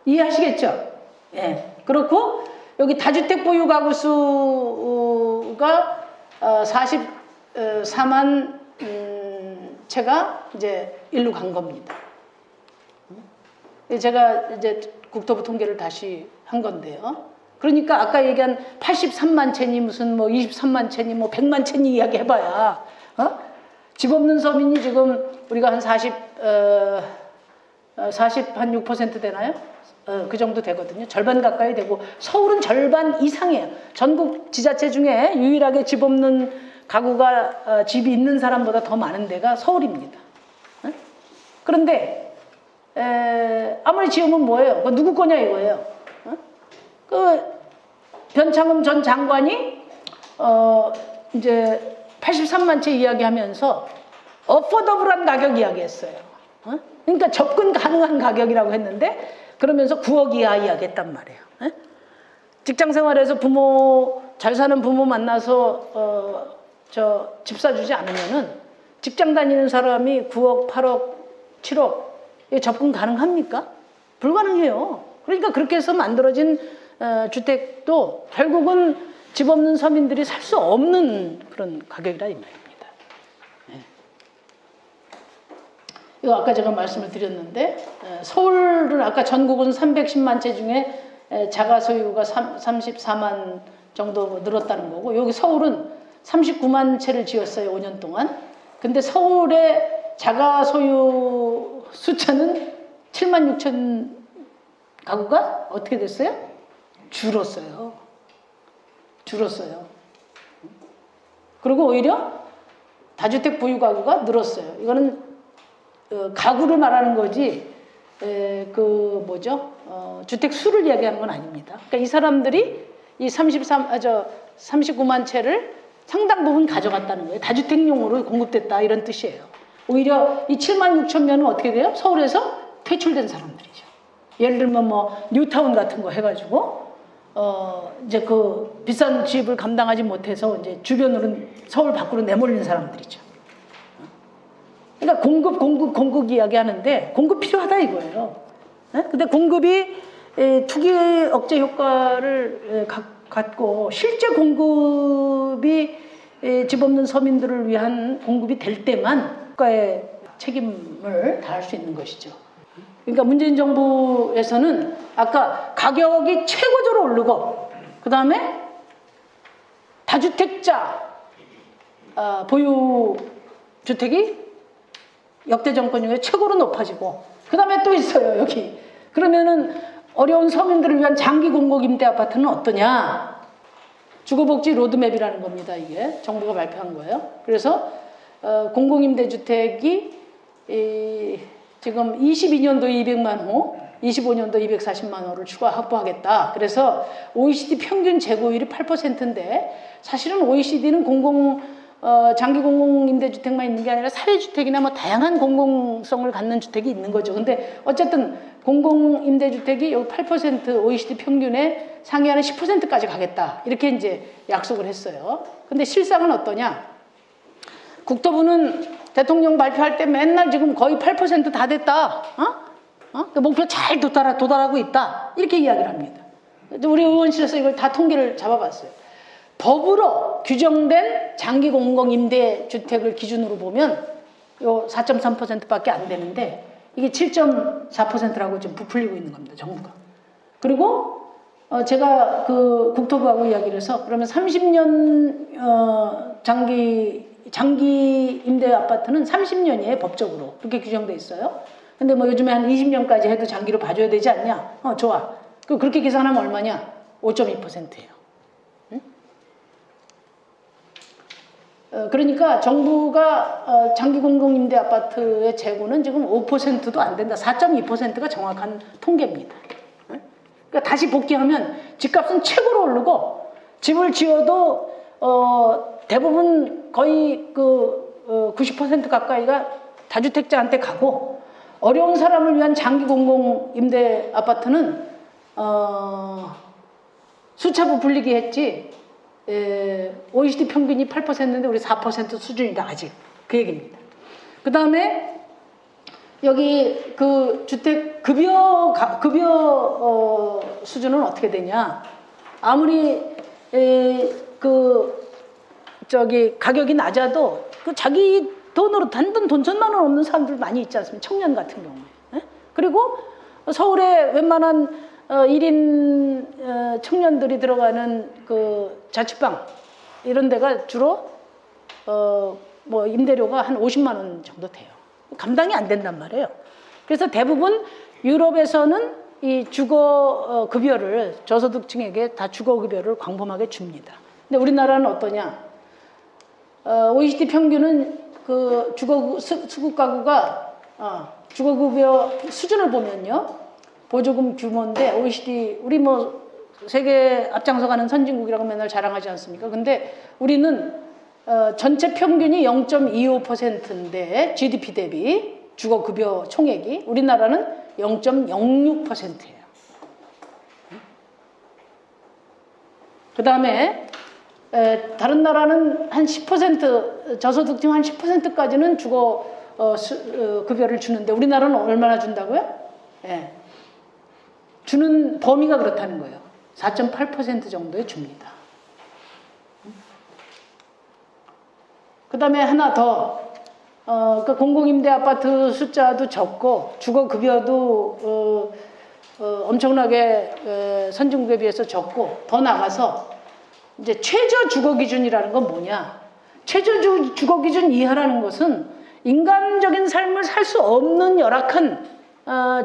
이해하시겠죠? 예. 그렇고 여기 다주택 보유 가구 수가 44만 채가 이제 일로 간 겁니다. 제가 이제 국토부 통계를 다시 한 건데요. 그러니까 아까 얘기한 83만 채니 무슨 뭐 23만 채니 뭐 100만 채니 이야기 해봐야 집 없는 서민이 지금 우리가 한 6% 되나요? 그 정도 되거든요. 절반 가까이 되고 서울은 절반 이상이에요. 전국 지자체 중에 유일하게 집 없는 가구가 집이 있는 사람보다 더 많은 데가 서울입니다. 그런데 아무리 지으면 뭐예요? 그거 누구 거냐 이거예요. 그 변창흠 전 장관이 이제 83만 채 이야기하면서 어포더블한 가격 이야기했어요. 그러니까 접근 가능한 가격이라고 했는데 그러면서 9억 이하 이야기했단 말이에요. 직장 생활에서 부모 잘 사는 부모 만나서 집 사주지 않으면은 직장 다니는 사람이 9억, 8억, 7억 이게 접근 가능합니까? 불가능해요. 그러니까 그렇게 해서 만들어진 주택도 결국은 집 없는 서민들이 살 수 없는 그런 가격이라 이 말입니다. 네. 이거 아까 제가 말씀을 드렸는데 서울은 아까 전국은 310만 채 중에 자가 소유가 34만 정도 늘었다는 거고 여기 서울은 39만 채를 지었어요. 5년 동안. 근데 서울의 자가 소유 숫자는 7만 6천 가구가 어떻게 됐어요? 줄었어요. 그리고 오히려 다주택 보유 가구가 늘었어요. 이거는 가구를 말하는 거지 주택 수를 이야기하는 건 아닙니다. 그러니까 이 사람들이 이 39만 채를 상당 부분 가져갔다는 거예요. 다주택용으로 공급됐다 이런 뜻이에요. 오히려 이 7만 6천 명은 어떻게 돼요? 서울에서 퇴출된 사람들이죠. 예를 들면 뭐 뉴타운 같은 거 해가지고 이제 그 비싼 집을 감당하지 못해서 이제 주변으로 서울 밖으로 내몰린 사람들이죠. 그러니까 공급 이야기하는데 공급 필요하다 이거예요. 근데 공급이 투기 억제 효과를 갖고 실제 공급이 집 없는 서민들을 위한 공급이 될 때만 국가의 책임을 다할 수 있는 것이죠. 그러니까 문재인 정부에서는 아까 가격이 최고조로 오르고 그 다음에 다주택자 보유 주택이 역대 정권 중에 최고로 높아지고 그 다음에 또 있어요 여기. 그러면은 어려운 서민들을 위한 장기 공공 임대 아파트는 어떠냐? 주거복지 로드맵이라는 겁니다. 이게 정부가 발표한 거예요. 그래서 공공 임대주택이 지금 22년도 200만 호, 25년도 240만 호를 추가 확보하겠다. 그래서 OECD 평균 재고율이 8%인데 사실은 OECD는 장기 공공임대주택만 있는 게 아니라 사회주택이나 뭐 다양한 공공성을 갖는 주택이 있는 거죠. 근데 어쨌든 공공임대주택이 여기 8% OECD 평균에 상회하는 10%까지 가겠다. 이렇게 이제 약속을 했어요. 근데 실상은 어떠냐? 국토부는 대통령 발표할 때 맨날 지금 거의 8% 됐다. 그 목표 잘 도달하고 있다. 이렇게 이야기를 합니다. 우리 의원실에서 이걸 다 통계를 잡아봤어요. 법으로 규정된 장기 공공 임대 주택을 기준으로 보면 요 4.3%밖에 안 되는데 이게 7.4%라고 좀 부풀리고 있는 겁니다. 정부가. 그리고 제가 그 국토부하고 이야기를 해서 그러면 30년 장기 장기 임대 아파트는 30년이에요, 법적으로. 그렇게 규정돼 있어요. 근데 뭐 요즘에 한 20년까지 해도 장기로 봐줘야 되지 않냐? 좋아. 그렇게 계산하면 얼마냐? 5.2%예요. 그러니까 정부가 장기 공공임대 아파트의 재고는 지금 5%도 안 된다. 4.2%가 정확한 통계입니다. 그러니까 다시 복귀하면 집값은 최고로 오르고 집을 지어도 대부분 거의 90% 가까이가 다주택자한테 가고 어려운 사람을 위한 장기 공공임대 아파트는 수차부 불리기 했지 OECD 평균이 8%인데 우리 4% 수준이다 아직 그 얘기입니다. 그 다음에 여기 그 주택 급여 수준은 어떻게 되냐? 아무리 가격이 낮아도 그 자기 돈으로 단돈 돈 1,000만 원 없는 사람들 많이 있지 않습니까? 청년 같은 경우에. 그리고 서울에 웬만한 1인 청년들이 들어가는 그 자취방 이런 데가 주로 뭐 임대료가 한 50만 원 정도 돼요. 감당이 안 된단 말이에요. 그래서 대부분 유럽에서는 이 주거 급여를 저소득층에게 다 주거 급여를 광범하게 줍니다. 근데 우리나라는 어떠냐? OECD 평균은 그 수급 가구가 주거급여 수준을 보면요, 보조금 규모인데 OECD 우리 뭐 세계 앞장서 가는 선진국이라고 맨날 자랑하지 않습니까? 근데 우리는 전체 평균이 0.25%인데 GDP 대비 주거급여 총액이 우리나라는 0.06%예요. 그 다음에 다른 나라는 한 10% 저소득층 한 10%까지는 주거 급여를 주는데 우리나라는 얼마나 준다고요? 예. 주는 범위가 그렇다는 거예요. 4.8% 정도에 줍니다. 그 다음에 하나 더, 그 공공임대 아파트 숫자도 적고 주거급여도 엄청나게 선진국에 비해서 적고 더 나가서 이제 최저 주거기준이라는 건 뭐냐? 최저 주거기준 이하라는 것은 인간적인 삶을 살 수 없는 열악한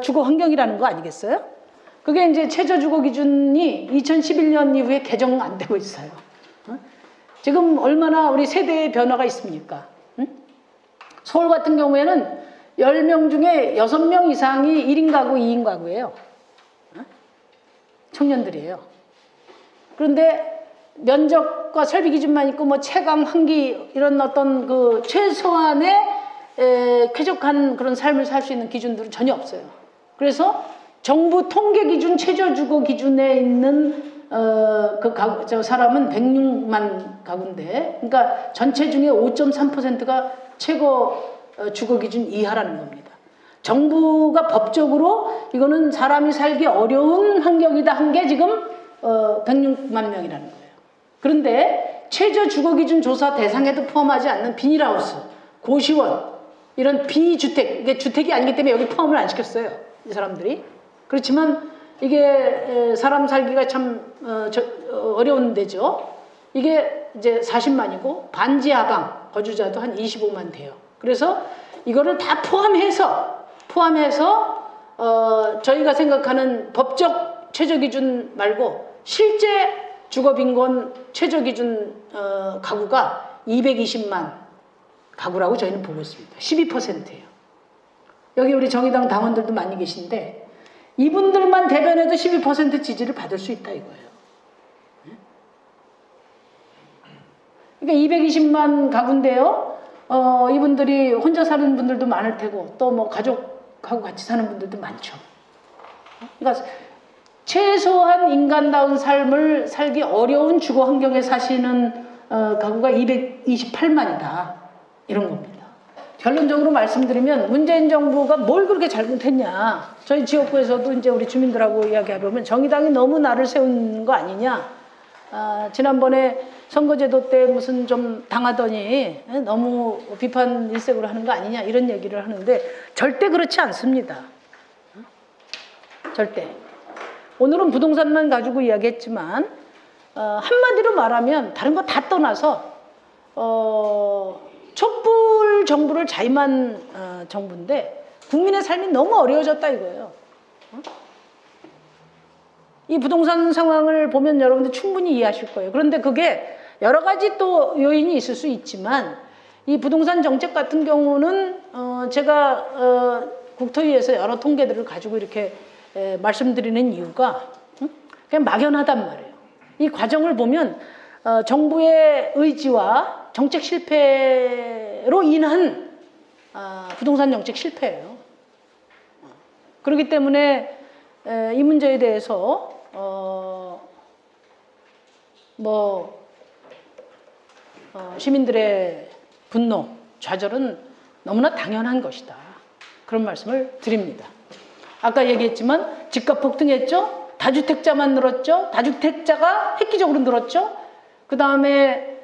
주거 환경이라는 거 아니겠어요? 그게 이제 최저 주거 기준이 2011년 이후에 개정 안 되고 있어요. 지금 얼마나 우리 세대의 변화가 있습니까? 서울 같은 경우에는 10명 중에 6명 이상이 1인 가구, 2인 가구예요. 청년들이에요. 그런데 면적과 설비 기준만 있고 뭐 채광, 환기 이런 어떤 그 최소한의 쾌적한 그런 삶을 살 수 있는 기준들은 전혀 없어요. 그래서 정부 통계 기준 최저 주거 기준에 있는 저 사람은 106만 가구인데, 그러니까 전체 중에 5.3%가 최고 주거 기준 이하라는 겁니다. 정부가 법적으로 이거는 사람이 살기 어려운 환경이다 한 게 지금 106만 명이라는 거예요. 그런데 최저 주거 기준 조사 대상에도 포함하지 않는 비닐하우스, 고시원 이런 비주택, 이게 주택이 아니기 때문에 여기 포함을 안 시켰어요, 이 사람들이. 그렇지만 이게 사람 살기가 참 어려운 데죠. 이게 이제 40만이고 반지하방 거주자도 한 25만 돼요. 그래서 이거를 다 포함해서 저희가 생각하는 법적 최저 기준 말고 실제 주거 빈곤 최저 기준 가구가 220만 가구라고 저희는 보고 있습니다. 12%예요. 여기 우리 정의당 당원들도 많이 계신데 이분들만 대변해도 12% 지지를 받을 수 있다 이거예요. 그러니까 220만 가구인데요. 이분들이 혼자 사는 분들도 많을 테고 또 뭐 가족하고 같이 사는 분들도 많죠. 그러니까 최소한 인간다운 삶을 살기 어려운 주거 환경에 사시는 가구가 228만이다. 이런 겁니다. 결론적으로 말씀드리면 문재인 정부가 뭘 그렇게 잘못했냐. 저희 지역구에서도 이제 우리 주민들하고 이야기해보면 정의당이 너무 나를 세운 거 아니냐. 지난번에 선거제도 때 무슨 좀 당하더니 너무 비판 일색으로 하는 거 아니냐 이런 얘기를 하는데 절대 그렇지 않습니다. 절대. 오늘은 부동산만 가지고 이야기했지만 한마디로 말하면 다른 거 다 떠나서 촛불 정부를 자임한 정부인데 국민의 삶이 너무 어려워졌다 이거예요. 이 부동산 상황을 보면 여러분들 충분히 이해하실 거예요. 그런데 그게 여러 가지 또 요인이 있을 수 있지만 이 부동산 정책 같은 경우는 제가 국토위에서 여러 통계들을 가지고 이렇게 말씀드리는 이유가 그냥 막연하단 말이에요. 이 과정을 보면 정부의 의지와 정책 실패로 인한 부동산 정책 실패예요. 그렇기 때문에 이 문제에 대해서 시민들의 분노, 좌절은 너무나 당연한 것이다. 그런 말씀을 드립니다. 아까 얘기했지만 집값 폭등했죠. 다주택자만 늘었죠. 다주택자가 획기적으로 늘었죠. 그 다음에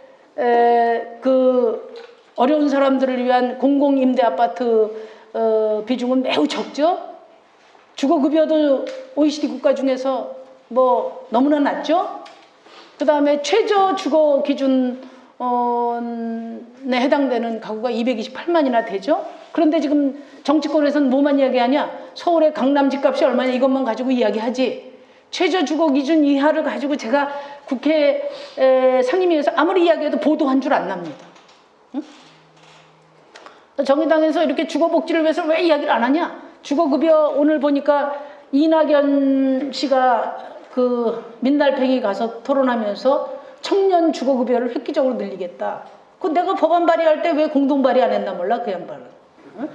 그 어려운 사람들을 위한 공공임대 아파트 비중은 매우 적죠. 주거급여도 OECD 국가 중에서 뭐 너무나 낮죠. 그 다음에 최저 주거 기준에 해당되는 가구가 228만이나 되죠. 그런데 지금 정치권에서는 뭐만 이야기하냐? 서울의 강남 집값이 얼마냐 이것만 가지고 이야기하지. 최저 주거 기준 이하를 가지고 제가 국회 상임위에서 아무리 이야기해도 보도한 줄 안 납니다. 응? 정의당에서 이렇게 주거복지를 위해서 왜 이야기를 안 하냐? 주거급여 오늘 보니까 이낙연 씨가 그 민달팽이 가서 토론하면서 청년 주거급여를 획기적으로 늘리겠다. 그 내가 법안 발의할 때 왜 공동 발의 안 했나 몰라 그 양반은. 응?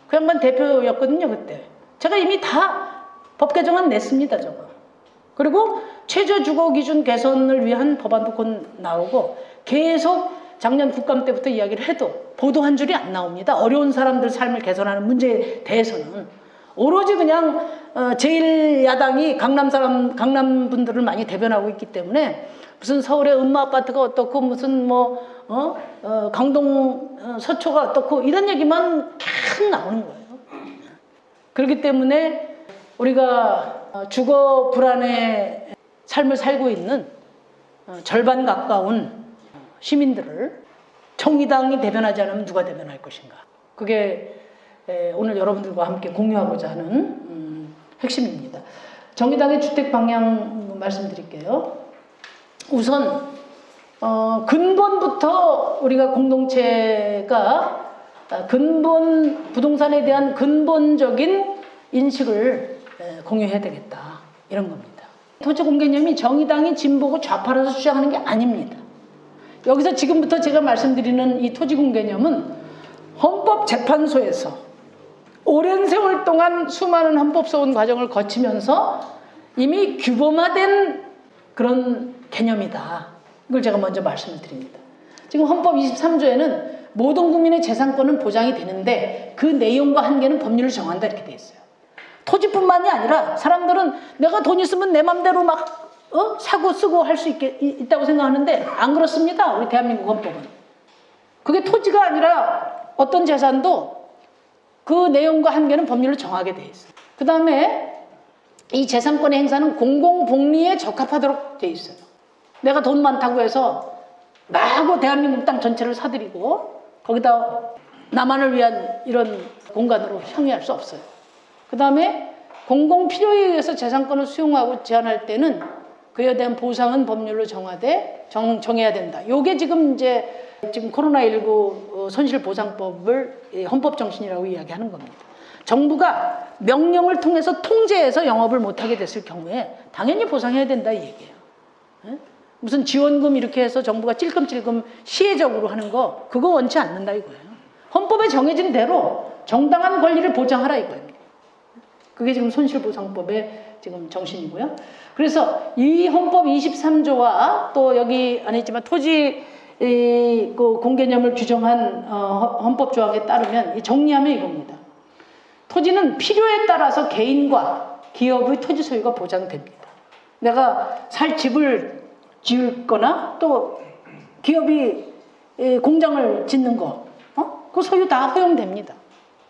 그 양반 대표였거든요 그때. 제가 이미 다 법 개정안 냈습니다 저거. 그리고 최저 주거 기준 개선을 위한 법안도 곧 나오고 계속 작년 국감 때부터 이야기를 해도 보도한 줄이 안 나옵니다. 어려운 사람들 삶을 개선하는 문제에 대해서는 오로지 그냥 제1야당이 강남 분들을 많이 대변하고 있기 때문에 무슨 서울의 음마 아파트가 어떻고 무슨 강동 서초가 어떻고 이런 얘기만 계속 나오는 거예요. 그렇기 때문에 우리가 주거 불안의 삶을 살고 있는 절반 가까운 시민들을 정의당이 대변하지 않으면 누가 대변할 것인가. 그게 오늘 여러분들과 함께 공유하고자 하는 핵심입니다. 정의당의 주택 방향 말씀드릴게요. 우선 근본부터 우리가 공동체가 부동산에 대한 근본적인 인식을 공유해야 되겠다. 이런 겁니다. 토지공개념이 정의당이 진보고 좌파라서 주장하는 게 아닙니다. 여기서 지금부터 제가 말씀드리는 이 토지공개념은 헌법재판소에서 오랜 세월 동안 수많은 헌법소원 과정을 거치면서 이미 규범화된 그런 개념이다. 이걸 제가 먼저 말씀을 드립니다. 지금 헌법 23조에는 모든 국민의 재산권은 보장이 되는데 그 내용과 한계는 법률을 정한다 이렇게 돼 있어요. 토지뿐만이 아니라 사람들은 내가 돈 있으면 내 맘대로 막 사고 쓰고 할 수 있다고 생각하는데 안 그렇습니다. 우리 대한민국 헌법은. 그게 토지가 아니라 어떤 재산도 그 내용과 한계는 법률로 정하게 돼 있어요. 그 다음에 이 재산권의 행사는 공공복리에 적합하도록 돼 있어요. 내가 돈 많다고 해서 마구 대한민국 땅 전체를 사들이고 거기다 나만을 위한 이런 공간으로 향유할 수 없어요. 그 다음에 공공필요에 의해서 재산권을 수용하고 제한할 때는 그에 대한 보상은 법률로 정해야 된다. 요게 지금 코로나19 손실보상법을 헌법정신이라고 이야기하는 겁니다. 정부가 명령을 통해서 통제해서 영업을 못하게 됐을 경우에 당연히 보상해야 된다 이 얘기예요. 무슨 지원금 이렇게 해서 정부가 찔끔찔끔 시혜적으로 하는 거 그거 원치 않는다 이거예요. 헌법에 정해진 대로 정당한 권리를 보장하라 이거예요. 그게 지금 손실보상법의 지금 정신이고요. 그래서 이 헌법 23조와 또 여기 안에 있지만 토지 그 공개념을 규정한 헌법 조항에 따르면 이 정리하면 이겁니다. 토지는 필요에 따라서 개인과 기업의 토지 소유가 보장됩니다. 내가 살 집을 지을,거나 또 기업이 공장을 짓는 거, 그 소유 다 허용됩니다.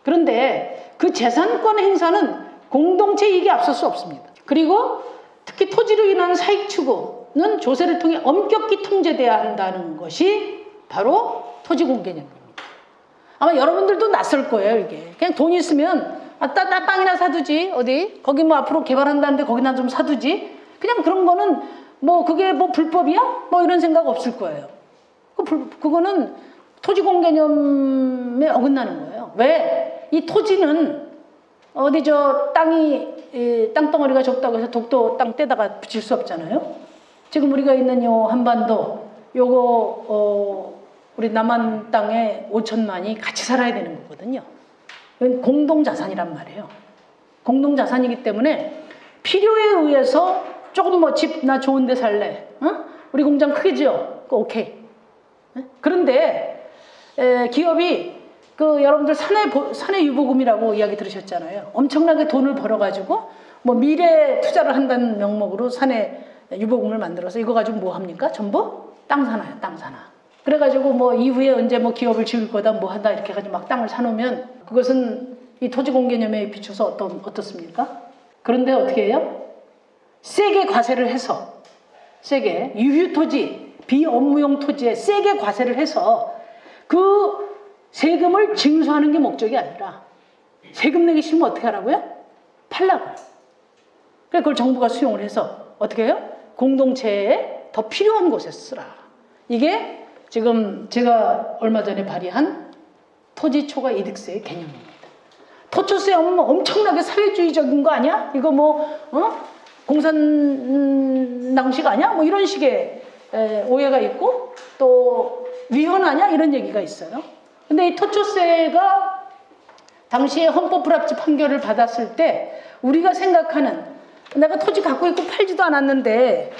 그런데 그 재산권 행사는 공동체 이익에 앞설 수 없습니다. 그리고 특히 토지로 인한 사익 추구, 정보는 조세를 통해 엄격히 통제돼야 한다는 것이 바로 토지공개념입니다. 아마 여러분들도 낯설 거예요, 이게. 그냥 돈 있으면 나 땅이나 사두지, 어디 거기 뭐 앞으로 개발한다는데 거기나 좀 사두지. 그냥 그런 거는 뭐 그게 뭐 불법이야? 뭐 이런 생각 없을 거예요. 그거는 토지공개념에 어긋나는 거예요. 왜? 이 토지는 어디 저 땅덩어리가 적다고 해서 독도 땅 떼다가 붙일 수 없잖아요. 지금 우리가 있는 요 한반도 요거 우리 남한 땅에 5천만이 같이 살아야 되는 거거든요. 이건 공동자산이란 말이에요. 공동자산이기 때문에 필요에 의해서 조금 뭐 집 나 좋은 데 살래. 우리 공장 크게 지어. 오케이. 그런데 기업이 여러분들 사내 유보금이라고 이야기 들으셨잖아요. 엄청나게 돈을 벌어가지고 뭐 미래 투자를 한다는 명목으로 사내 유보금을 만들어서 이거 가지고 뭐 합니까? 전부 땅 사나요, 땅 사나. 그래가지고 뭐 이후에 언제 뭐 기업을 지을 거다 뭐 하다 이렇게 해가지고 막 땅을 사놓으면 그것은 이 토지공개념에 비춰서 어떻습니까? 그런데 어떻게 해요? 세게 과세를 해서 세게 유휴토지, 비업무용 토지에 세게 과세를 해서 그 세금을 징수하는 게 목적이 아니라 세금 내기 싫으면 어떻게 하라고요? 팔라고요. 그래서 그걸 정부가 수용을 해서 어떻게 해요? 공동체에 더 필요한 곳에 쓰라. 이게 지금 제가 얼마 전에 발의한 토지 초과 이득세의 개념입니다. 토초세 하면 엄청나게 사회주의적인 거 아니야? 이거 뭐 공산당식 아니야? 뭐 이런 식의 오해가 있고 또 위헌하냐? 이런 얘기가 있어요. 근데 이 토초세가 당시에 헌법 불합치 판결을 받았을 때 우리가 생각하는 내가 토지 갖고 있고 팔지도 않았는데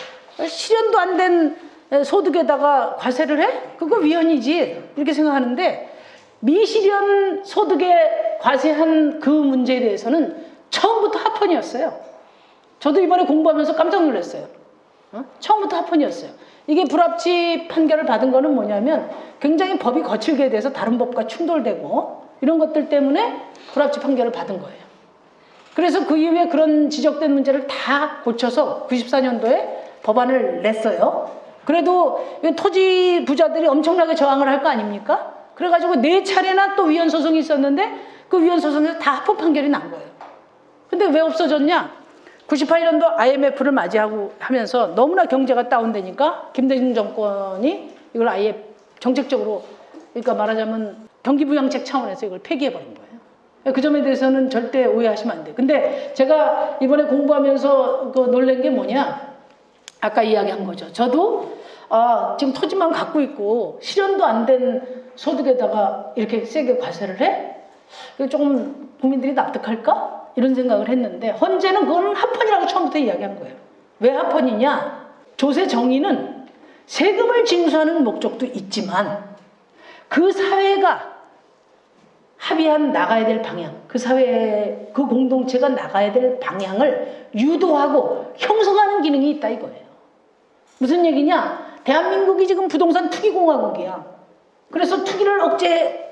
실현도 안 된 소득에다가 과세를 해? 그거 위헌이지 이렇게 생각하는데 미실현 소득에 과세한 그 문제에 대해서는 처음부터 합헌이었어요. 저도 이번에 공부하면서 깜짝 놀랐어요. 처음부터 합헌이었어요. 이게 불합치 판결을 받은 거는 뭐냐면 굉장히 법이 거칠게 돼서 다른 법과 충돌되고 이런 것들 때문에 불합치 판결을 받은 거예요. 그래서 그 이후에 그런 지적된 문제를 다 고쳐서 94년도에 법안을 냈어요. 그래도 토지 부자들이 엄청나게 저항을 할 거 아닙니까? 그래가지고 4차례나 또 위헌 소송이 있었는데 그 위헌 소송에서 다 합헌 판결이 난 거예요. 근데 왜 없어졌냐? 98년도 IMF를 맞이하고 하면서 너무나 경제가 다운되니까 김대중 정권이 이걸 아예 정책적으로 그러니까 말하자면 경기부양책 차원에서 이걸 폐기해버린 거예요. 그 점에 대해서는 절대 오해하시면 안 돼요. 근데 제가 이번에 공부하면서 놀란 게 뭐냐? 아까 이야기한 거죠. 저도 지금 토지만 갖고 있고 실현도 안 된 소득에다가 이렇게 세게 과세를 해? 조금 국민들이 납득할까? 이런 생각을 했는데 헌재는 그거는 합헌이라고 처음부터 이야기한 거예요. 왜 합헌이냐? 조세 정의는 세금을 징수하는 목적도 있지만 그 사회가 합의한 나가야 될 방향, 그 사회, 그 공동체가 나가야 될 방향을 유도하고 형성하는 기능이 있다 이거예요. 무슨 얘기냐? 대한민국이 지금 부동산 투기공화국이야. 그래서 투기를 억제하고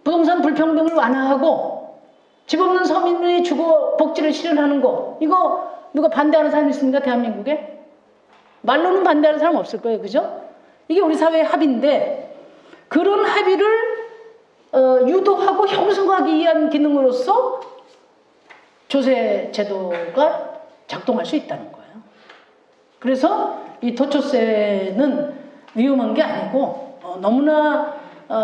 부동산 불평등을 완화하고 집 없는 서민의 주거 복지를 실현하는 거 이거 누가 반대하는 사람 있습니까? 대한민국에? 말로는 반대하는 사람 없을 거예요. 그죠? 이게 우리 사회의 합의인데 그런 합의를 유도하고 형성하기 위한 기능으로서 조세 제도가 작동할 수 있다는 거예요. 그래서 이 토초세는 위험한 게 아니고 너무나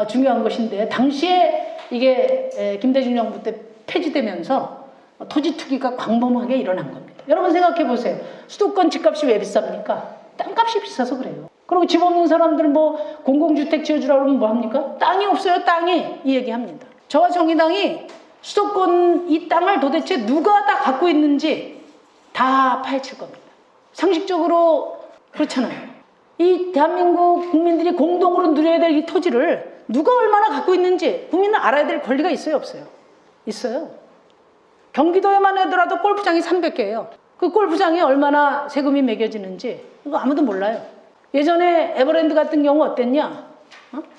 중요한 것인데 당시에 이게 김대중 정부 때 폐지되면서 토지 투기가 광범하게 일어난 겁니다. 여러분 생각해 보세요. 수도권 집값이 왜 비쌉니까? 땅값이 비싸서 그래요. 그리고 집 없는 사람들 뭐 공공주택 지어주라고 그러면 뭐 합니까? 땅이 없어요, 땅이. 이 얘기합니다. 저와 정의당이 수도권 이 땅을 도대체 누가 다 갖고 있는지 다 파헤칠 겁니다. 상식적으로 그렇잖아요. 이 대한민국 국민들이 공동으로 누려야 될 이 토지를 누가 얼마나 갖고 있는지 국민은 알아야 될 권리가 있어요, 없어요? 있어요. 경기도에만 하더라도 골프장이 300개예요. 그 골프장이 얼마나 세금이 매겨지는지 이거 아무도 몰라요. 예전에 에버랜드 같은 경우 어땠냐?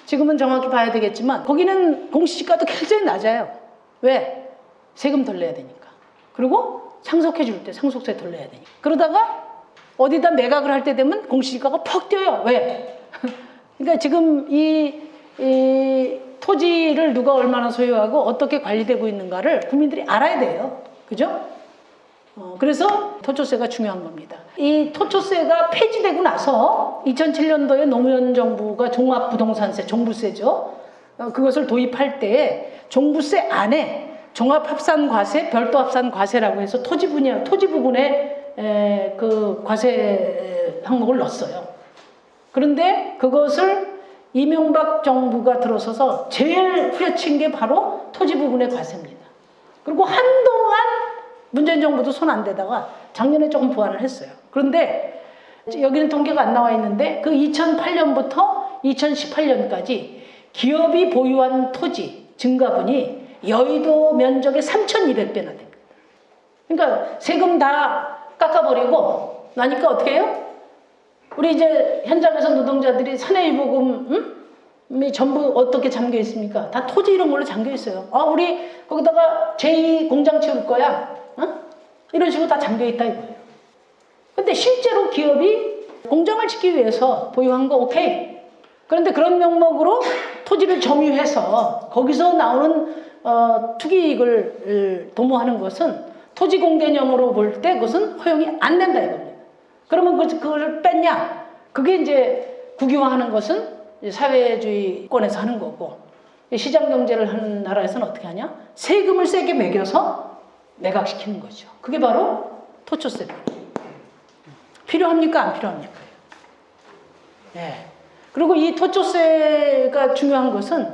지금은 정확히 봐야 되겠지만 거기는 공시지가도 굉장히 낮아요. 왜? 세금 덜 내야 되니까. 그리고 상속해 줄 때 상속세 덜 내야 되니까. 그러다가 어디다 매각을 할 때 되면 공시지가가 퍽 뛰어요. 왜? 그러니까 지금 이 토지를 누가 얼마나 소유하고 어떻게 관리되고 있는가를 국민들이 알아야 돼요. 그죠? 그래서 토초세가 중요한 겁니다. 이 토초세가 폐지되고 나서 2007년도에 노무현 정부가 종합부동산세, 종부세죠. 그것을 도입할 때 종부세 안에 종합합산과세, 별도합산과세라고 해서 토지 부분에 그 과세 항목을 넣었어요. 그런데 그것을 이명박 정부가 들어서서 제일 후려친 게 바로 토지 부분의 과세입니다. 그리고 한동안 문재인 정부도 손 안 대다가 작년에 조금 보완을 했어요. 그런데 여기는 통계가 안 나와 있는데 그 2008년부터 2018년까지 기업이 보유한 토지 증가분이 여의도 면적의 3,200배나 됩니다. 그러니까 세금 다 깎아버리고 나니까 어떻게 해요? 우리 이제 현장에서 노동자들이 사내유보금이 전부 어떻게 잠겨 있습니까? 다 토지 이런 걸로 잠겨 있어요. 우리 거기다가 제2 공장 지을 거야. 이런 식으로 다 잠겨 있다 이거예요. 근데 실제로 기업이 공장을 짓기 위해서 보유한 거 오케이. 그런데 그런 명목으로 토지를 점유해서 거기서 나오는 투기이익을 도모하는 것은 토지 공개념으로 볼 때 그것은 허용이 안 된다 이겁니다. 그러면 그걸 뺐냐? 그게 이제 국유화하는 것은 사회주의권에서 하는 거고 시장 경제를 하는 나라에서는 어떻게 하냐? 세금을 세게 매겨서 매각시키는 거죠. 그게 바로 토초세입니다. 필요합니까? 안 필요합니까? 네. 그리고 이 토초세가 중요한 것은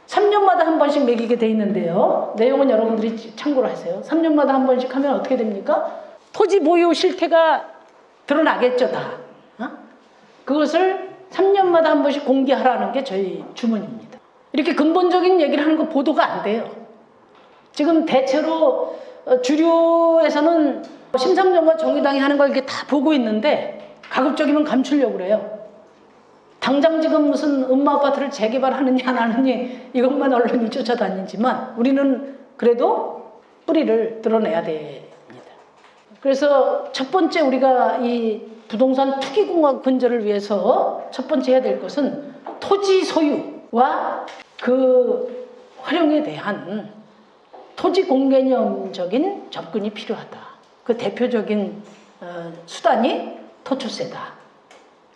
3년마다 한 번씩 매기게 돼 있는데요. 내용은 여러분들이 참고를 하세요. 3년마다 한 번씩 하면 어떻게 됩니까? 토지 보유 실태가 드러나겠죠, 다. 그것을 3년마다 한 번씩 공개하라는 게 저희 주문입니다. 이렇게 근본적인 얘기를 하는 거 보도가 안 돼요. 지금 대체로 주류에서는 심상정과 정의당이 하는 걸 이렇게 다 보고 있는데 가급적이면 감추려고 그래요. 당장 지금 무슨 음마 아파트를 재개발하느냐 안 하느냐 이것만 언론이 쫓아다니지만 우리는 그래도 뿌리를 드러내야 됩니다. 그래서 첫 번째 우리가 이 부동산 투기공학 근절을 위해서 첫 번째 해야 될 것은 토지 소유와 그 활용에 대한 토지 공개념적인 접근이 필요하다. 그 대표적인 수단이 토초세다.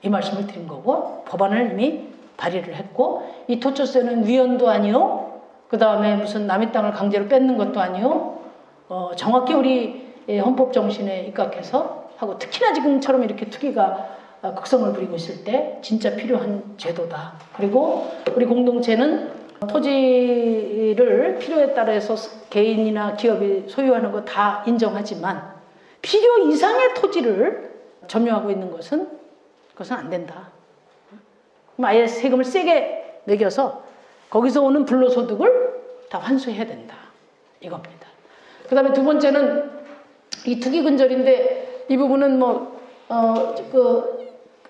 이 말씀을 드린 거고 법안을 이미 발의를 했고 이 토초세는 위헌도 아니요. 그 다음에 무슨 남의 땅을 강제로 뺏는 것도 아니요. 정확히 우리 헌법 정신에 입각해서 하고 특히나 지금처럼 이렇게 투기가 극성을 부리고 있을 때 진짜 필요한 제도다. 그리고 우리 공동체는 토지를 필요에 따라서 개인이나 기업이 소유하는 거 다 인정하지만 필요 이상의 토지를 점유하고 있는 것은 그것은 안 된다. 그럼 아예 세금을 세게 매겨서 거기서 오는 불로소득을 다 환수해야 된다. 이겁니다. 그 다음에 두 번째는 이 투기 근절인데 이 부분은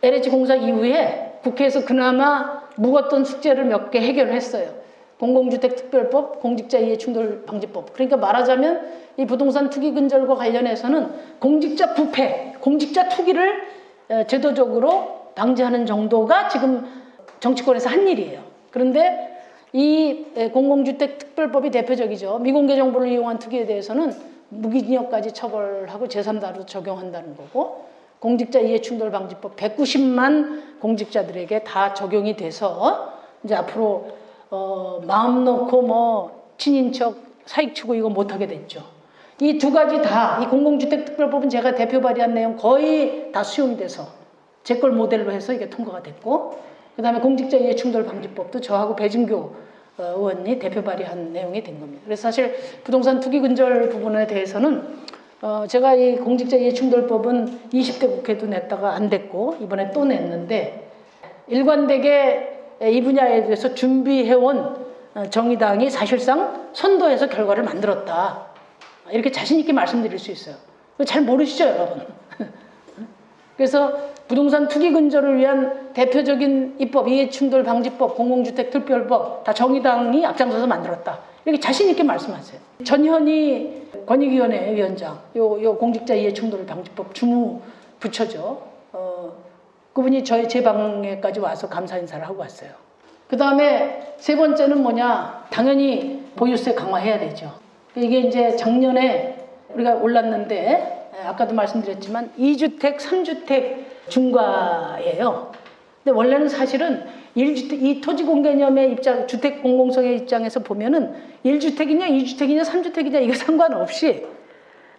LH공사 이후에 국회에서 그나마 묵었던 숙제를 몇 개 해결을 했어요. 공공주택특별법, 공직자 이해충돌방지법. 그러니까 말하자면 이 부동산 투기 근절과 관련해서는 공직자 부패, 공직자 투기를 제도적으로 방지하는 정도가 지금 정치권에서 한 일이에요. 그런데 이 공공주택특별법이 대표적이죠. 미공개 정보를 이용한 투기에 대해서는 무기징역까지 처벌하고 제3자로 적용한다는 거고 공직자 이해충돌방지법 190만 공직자들에게 다 적용이 돼서 이제 앞으로 마음 놓고 친인척 사익추구 이거 못하게 됐죠. 이 두 가지 다 이 공공주택특별법은 제가 대표 발의한 내용 거의 다 수용이 돼서 제 걸 모델로 해서 이게 통과가 됐고 그 다음에 공직자 이해충돌방지법도 저하고 배진교 의원이 대표 발의한 내용이 된 겁니다. 그래서 사실 부동산 투기 근절 부분에 대해서는 제가 이 공직자 이해충돌법은 20대 국회도 냈다가 안 됐고 이번에 또 냈는데 일관되게 이 분야에 대해서 준비해온 정의당이 사실상 선도해서 결과를 만들었다. 이렇게 자신 있게 말씀드릴 수 있어요. 잘 모르시죠, 여러분? 그래서 부동산 투기 근절을 위한 대표적인 입법, 이해충돌방지법, 공공주택특별법 다 정의당이 앞장서서 만들었다. 이렇게 자신 있게 말씀하세요. 전현희 권익위원회 위원장, 요 공직자 이해충돌방지법 주무 부처죠. 그분이 제 방에까지 와서 감사 인사를 하고 왔어요. 그 다음에 세 번째는 뭐냐? 당연히 보유세 강화해야 되죠. 이게 이제 작년에 우리가 올랐는데 아까도 말씀드렸지만 2주택, 3주택 중과예요. 근데 원래는 사실은 1주택, 이 토지공개념의 입장, 주택 공공성의 입장에서 보면은 1주택이냐, 2주택이냐, 3주택이냐 이거 상관없이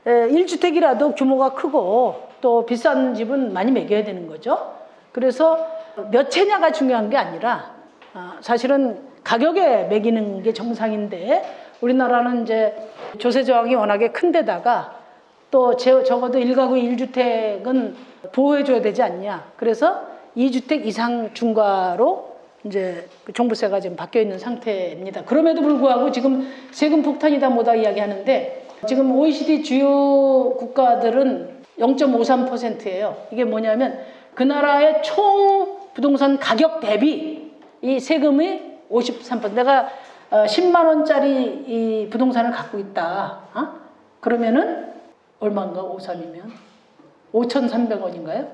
1주택이라도 규모가 크고 또 비싼 집은 많이 매겨야 되는 거죠. 그래서 몇 채냐가 중요한 게 아니라 사실은 가격에 매기는 게 정상인데 우리나라는 이제 조세 저항이 워낙에 큰 데다가 또 적어도 1가구 1주택은 보호해줘야 되지 않냐. 그래서 2주택 이상 중과로 이제 종부세가 지금 바뀌어 있는 상태입니다. 그럼에도 불구하고 지금 세금 폭탄이다 뭐다 이야기하는데 지금 OECD 주요 국가들은 0.53%예요. 이게 뭐냐면 그 나라의 총 부동산 가격 대비 이 세금이 53%. 내가 10만 원짜리 이 부동산을 갖고 있다. 그러면은 얼마인가? 53이면 5,300원인가요?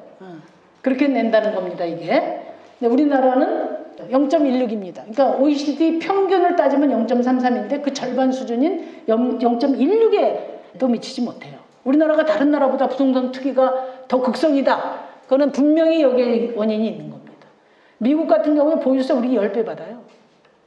그렇게 낸다는 겁니다, 이게. 근데 우리나라는 0.16입니다. 그러니까 OECD 평균을 따지면 0.33인데 그 절반 수준인 0.16에도 미치지 못해요. 우리나라가 다른 나라보다 부동산 투기가 더 극성이다. 그거는 분명히 여기에 원인이 있는 겁니다. 미국 같은 경우에 보유세 우리 10배 받아요.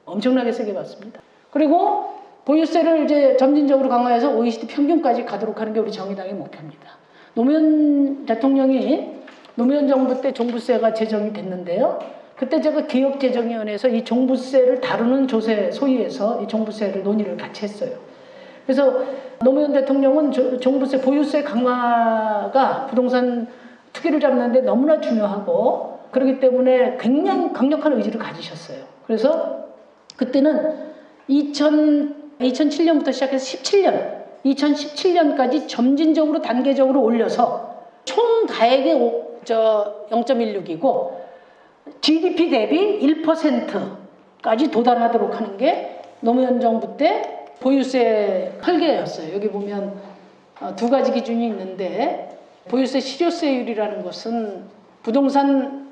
엄청나게 세게 받습니다. 그리고 보유세를 이제 점진적으로 강화해서 OECD 평균까지 가도록 하는 게 우리 정의당의 목표입니다. 노무현 대통령이 노무현 정부 때 종부세가 제정이 됐는데요. 그때 제가 기업재정위원회에서 이 종부세를 다루는 소위에서 이 종부세를 논의를 같이 했어요. 그래서 노무현 대통령은 종부세 보유세 강화가 부동산 투기를 잡는 데 너무나 중요하고 그렇기 때문에 굉장히 강력한 의지를 가지셨어요. 그래서 그때는 2007년부터 시작해서 2017년까지 점진적으로 단계적으로 올려서 총 가액의 0.16이고 GDP 대비 1%까지 도달하도록 하는 게 노무현 정부 때 보유세 설계였어요. 여기 보면 두 가지 기준이 있는데 보유세 실효세율이라는 것은 부동산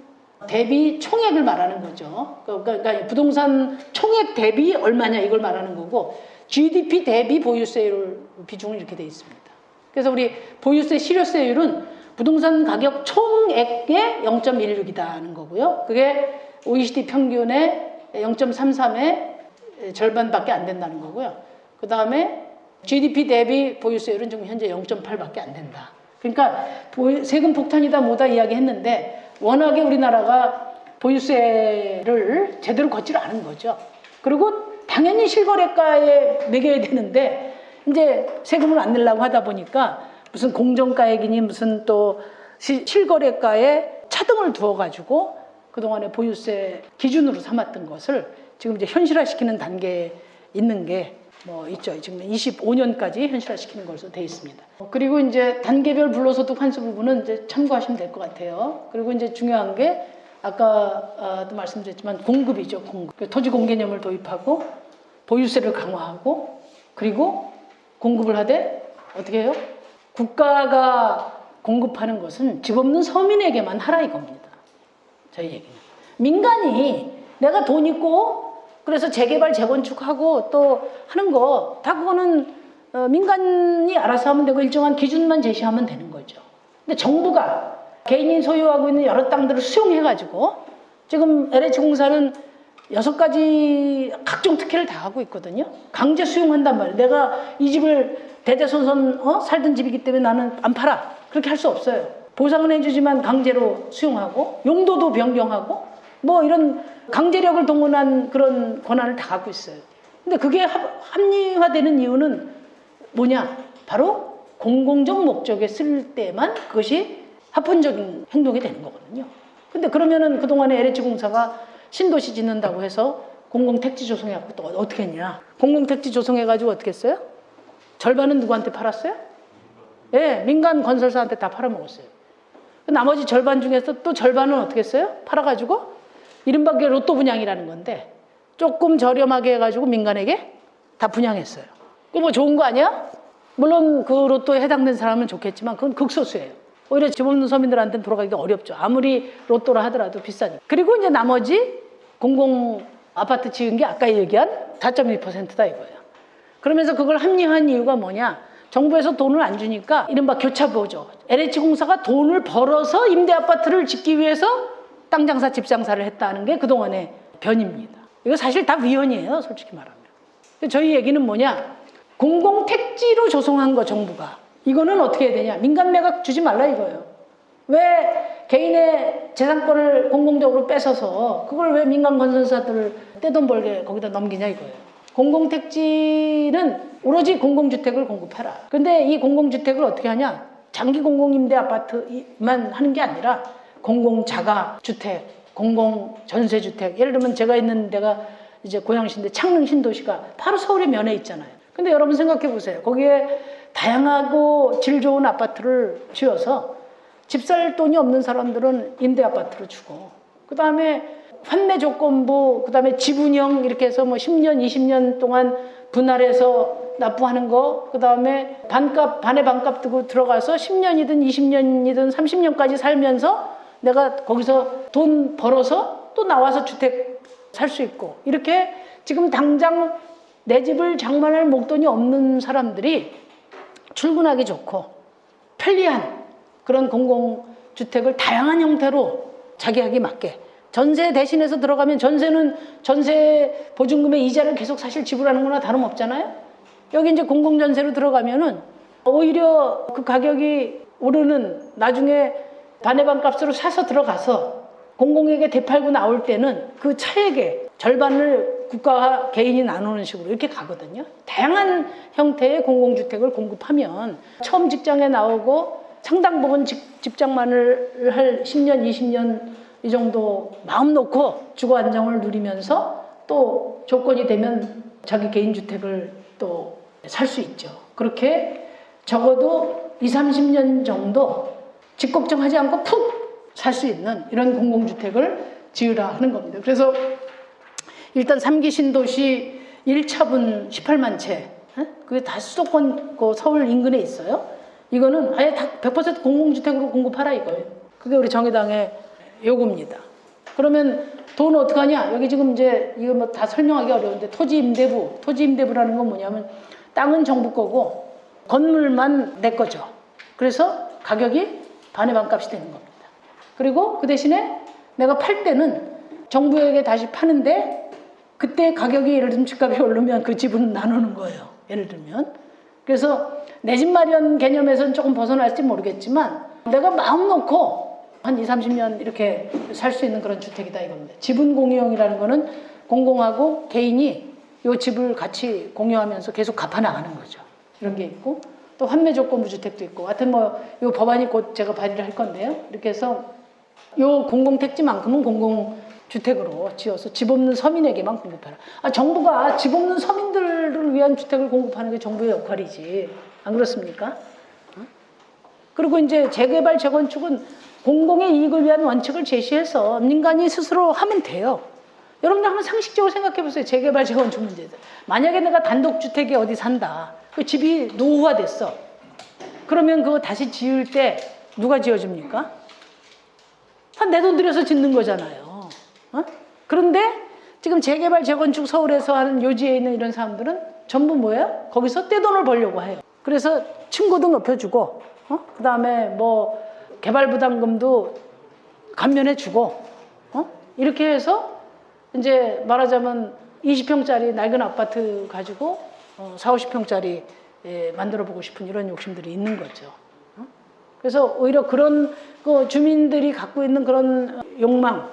대비 총액을 말하는 거죠. 그러니까 부동산 총액 대비 얼마냐 이걸 말하는 거고 GDP 대비 보유세율 비중은 이렇게 돼 있습니다. 그래서 우리 보유세 실효세율은 부동산 가격 총액의 0.16이다는 거고요. 그게 OECD 평균의 0.33의 절반밖에 안 된다는 거고요. 그 다음에 GDP 대비 보유세율은 지금 현재 0.8밖에 안 된다. 그러니까 세금 폭탄이다 뭐다 이야기했는데 워낙에 우리나라가 보유세를 제대로 걷지를 않은 거죠. 그리고 당연히 실거래가에 매겨야 되는데 이제 세금을 안 내려고 하다 보니까 무슨 공정가액이니 무슨 또 실거래가에 차등을 두어가지고 그동안에 보유세 기준으로 삼았던 것을 지금 이제 현실화시키는 단계에 있는 게 뭐 있죠. 지금 25년까지 현실화시키는 것으로 되어 있습니다. 그리고 이제 단계별 불로소득 환수 부분은 이제 참고하시면 될 것 같아요. 그리고 이제 중요한 게 아까도 말씀드렸지만 공급이죠. 공급. 토지 공개념을 도입하고 보유세를 강화하고 그리고 공급을 하되 어떻게 해요? 국가가 공급하는 것은 집 없는 서민에게만 하라 이겁니다. 저희 얘기는. 민간이 내가 돈 있고 그래서 재개발, 재건축하고 또 하는 거 다 그거는 민간이 알아서 하면 되고 일정한 기준만 제시하면 되는 거죠. 근데 정부가 개인이 소유하고 있는 여러 땅들을 수용해가지고 지금 LH공사는 6가지 각종 특혜를 다 하고 있거든요. 강제 수용한단 말이에요. 내가 이 집을 대대손손 살던 집이기 때문에 나는 안 팔아. 그렇게 할 수 없어요. 보상은 해주지만 강제로 수용하고 용도도 변경하고 뭐 이런 강제력을 동원한 그런 권한을 다 갖고 있어요. 근데 그게 합리화되는 이유는 뭐냐? 바로 공공적 목적에 쓸 때만 그것이 합헌적인 행동이 되는 거거든요. 근데 그러면은 그동안에 LH공사가 신도시 짓는다고 해서 공공택지 조성해갖고 또 어떻게 했냐? 공공택지 조성해가지고 어떻게 했어요? 절반은 누구한테 팔았어요? 예, 민간 건설사한테 다 팔아먹었어요. 나머지 절반 중에서 또 절반은 어떻게 했어요? 팔아가지고 이른바 로또 분양이라는 건데 조금 저렴하게 해가지고 민간에게 다 분양했어요. 그거 뭐 좋은 거 아니야? 물론 그 로또에 해당된 사람은 좋겠지만 그건 극소수예요. 오히려 집 없는 서민들한테는 돌아가기가 어렵죠. 아무리 로또라 하더라도 비싸니까. 그리고 이제 나머지 공공 아파트 지은 게 아까 얘기한 4.2%다 이거예요. 그러면서 그걸 합리화한 이유가 뭐냐? 정부에서 돈을 안 주니까 이른바 교차보죠. LH공사가 돈을 벌어서 임대 아파트를 짓기 위해서 땅 장사, 집 장사를 했다는 게 그동안의 변입니다. 이거 사실 다 위헌이에요, 솔직히 말하면. 저희 얘기는 뭐냐? 공공택지로 조성한 거, 정부가. 이거는 어떻게 해야 되냐? 민간 매각 주지 말라 이거예요. 왜 개인의 재산권을 공공적으로 뺏어서 그걸 왜 민간 건설사들을 떼돈 벌게 거기다 넘기냐 이거예요. 공공택지는 오로지 공공주택을 공급해라. 근데 이 공공주택을 어떻게 하냐? 장기 공공임대 아파트만 하는 게 아니라 공공자가주택, 공공전세주택. 예를 들면 제가 있는 데가 이제 고양시인데 창릉 신도시가 바로 서울의 면에 있잖아요. 근데 여러분 생각해 보세요. 거기에 다양하고 질 좋은 아파트를 지어서 집 살 돈이 없는 사람들은 임대 아파트로 주고, 그 다음에 환매 조건부, 그 다음에 지분형 이렇게 해서 뭐 10년, 20년 동안 분할해서 납부하는 거, 그 다음에 반값, 반의 반값 두고 들어가서 10년이든 20년이든 30년까지 살면서 내가 거기서 돈 벌어서 또 나와서 주택 살 수 있고, 이렇게 지금 당장 내 집을 장만할 목돈이 없는 사람들이 출근하기 좋고 편리한 그런 공공주택을 다양한 형태로 자기에게 맞게, 전세 대신해서 들어가면 전세는 전세 보증금의 이자를 계속 사실 지불하는 거나 다름없잖아요. 여기 이제 공공전세로 들어가면은 오히려 그 가격이 오르는, 나중에 반의 반 값으로 사서 들어가서 공공에게 되팔고 나올 때는 그 차액의 절반을 국가와 개인이 나누는 식으로 이렇게 가거든요. 다양한 형태의 공공주택을 공급하면 처음 직장에 나오고 상당 부분 직장만을 할 10년, 20년 이 정도 마음 놓고 주거 안정을 누리면서 또 조건이 되면 자기 개인 주택을 또 살 수 있죠. 그렇게 적어도 20, 30년 정도 집 걱정하지 않고 푹 살 수 있는 이런 공공주택을 지으라 하는 겁니다. 그래서 일단 3기 신도시 1차분 18만 채, 그게 다 수도권 서울 인근에 있어요. 이거는 아예 다 100% 공공주택으로 공급하라 이거예요. 그게 우리 정의당의 요구입니다. 그러면 돈 어떡하냐? 여기 지금 이제 이거 뭐 다 설명하기 어려운데 토지임대부라는 건 뭐냐면 땅은 정부 거고 건물만 내 거죠. 그래서 가격이 반의 반값이 되는 겁니다. 그리고 그 대신에 내가 팔 때는 정부에게 다시 파는데 그때 가격이 예를 들면 집값이 오르면 그 집은 나누는 거예요. 예를 들면. 그래서 내 집 마련 개념에서는 조금 벗어날지 모르겠지만 내가 마음 놓고 한 20, 30년 이렇게 살 수 있는 그런 주택이다 이겁니다. 지분 공유형이라는 거는 공공하고 개인이 이 집을 같이 공유하면서 계속 갚아나가는 거죠. 이런 게 있고 또 환매 조건부 주택도 있고, 하여튼 뭐 이 법안이 곧 제가 발의를 할 건데요. 이렇게 해서 이 공공택지만큼은 공공주택으로 지어서 집 없는 서민에게만 공급하라. 정부가 집 없는 서민들을 위한 주택을 공급하는 게 정부의 역할이지, 안 그렇습니까? 그리고 이제 재개발 재건축은 공공의 이익을 위한 원칙을 제시해서 민간이 스스로 하면 돼요. 여러분들 한번 상식적으로 생각해 보세요. 재개발 재건축 문제들. 만약에 내가 단독주택에 어디 산다. 그 집이 노후화됐어. 그러면 그거 다시 지을 때 누가 지어줍니까? 다 내 돈 들여서 짓는 거잖아요. 그런데 지금 재개발 재건축 서울에서 하는 요지에 있는 이런 사람들은 전부 뭐예요? 거기서 떼돈을 벌려고 해요. 그래서 층고도 높여주고, 그 다음에 뭐 개발부담금도 감면해주고, 이렇게 해서 이제 말하자면 20평짜리 낡은 아파트 가지고 40, 50평짜리 만들어보고 싶은 이런 욕심들이 있는 거죠. 그래서 오히려 그런 그 주민들이 갖고 있는 그런 욕망,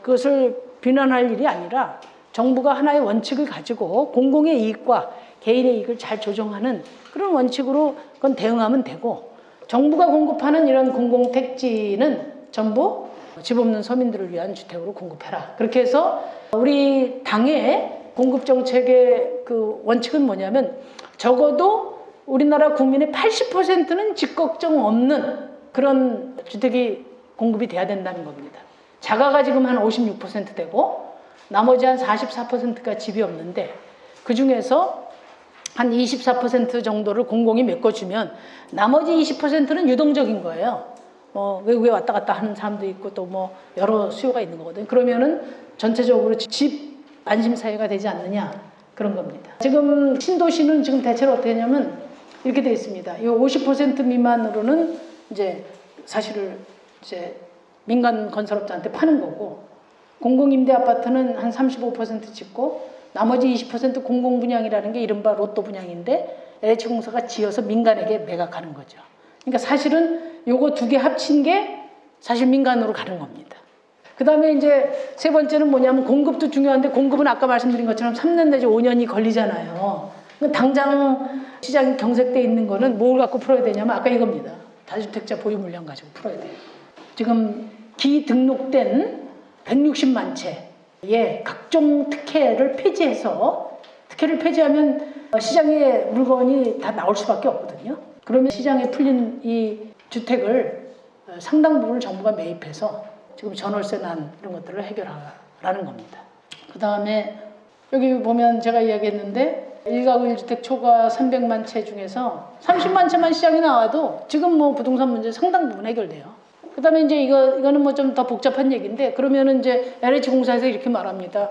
그것을 비난할 일이 아니라 정부가 하나의 원칙을 가지고 공공의 이익과 개인의 이익을 잘 조정하는 그런 원칙으로 그건 대응하면 되고, 정부가 공급하는 이런 공공택지는 전부 집 없는 서민들을 위한 주택으로 공급해라. 그렇게 해서 우리 당의 공급정책의 그 원칙은 뭐냐면 적어도 우리나라 국민의 80%는 집 걱정 없는 그런 주택이 공급이 돼야 된다는 겁니다. 자가가 지금 한 56% 되고 나머지 한 44%가 집이 없는데, 그 중에서 한 24% 정도를 공공이 메꿔주면 나머지 20%는 유동적인 거예요. 외국에 왔다 갔다 하는 사람도 있고 또 뭐 여러 수요가 있는 거거든요. 그러면은 전체적으로 집 안심사회가 되지 않느냐 그런 겁니다. 지금 신도시는 지금 대체로 어떻게 하냐면 이렇게 되어 있습니다. 이 50% 미만으로는 이제 사실을 이제 민간 건설업자한테 파는 거고 공공임대 아파트는 한 35% 짓고 나머지 20% 공공분양이라는 게 이른바 로또 분양인데 LH공사가 지어서 민간에게 매각하는 거죠. 그러니까 사실은 요거 두 개 합친 게 사실 민간으로 가는 겁니다. 그 다음에 이제 세 번째는 뭐냐면 공급도 중요한데 공급은 아까 말씀드린 것처럼 3년 내지 5년이 걸리잖아요. 당장 시장이 경색돼 있는 거는 뭘 갖고 풀어야 되냐면 아까 이겁니다. 다주택자 보유 물량 가지고 풀어야 돼요. 지금 기등록된 160만 채의 각종 특혜를 폐지해서 특혜를 폐지하면 시장에 물건이 다 나올 수밖에 없거든요. 그러면 시장에 풀린 이 주택을 상당 부분을 정부가 매입해서 지금 전월세 난 이런 것들을 해결하라는 겁니다. 그 다음에 여기 보면 제가 이야기했는데 1가구 1주택 초과 300만 채 중에서 30만 채만 시장에 나와도 지금 뭐 부동산 문제 상당 부분 해결돼요. 그 다음에 이제 이거는 뭐 좀 더 복잡한 얘기인데 그러면은 이제 LH공사에서 이렇게 말합니다.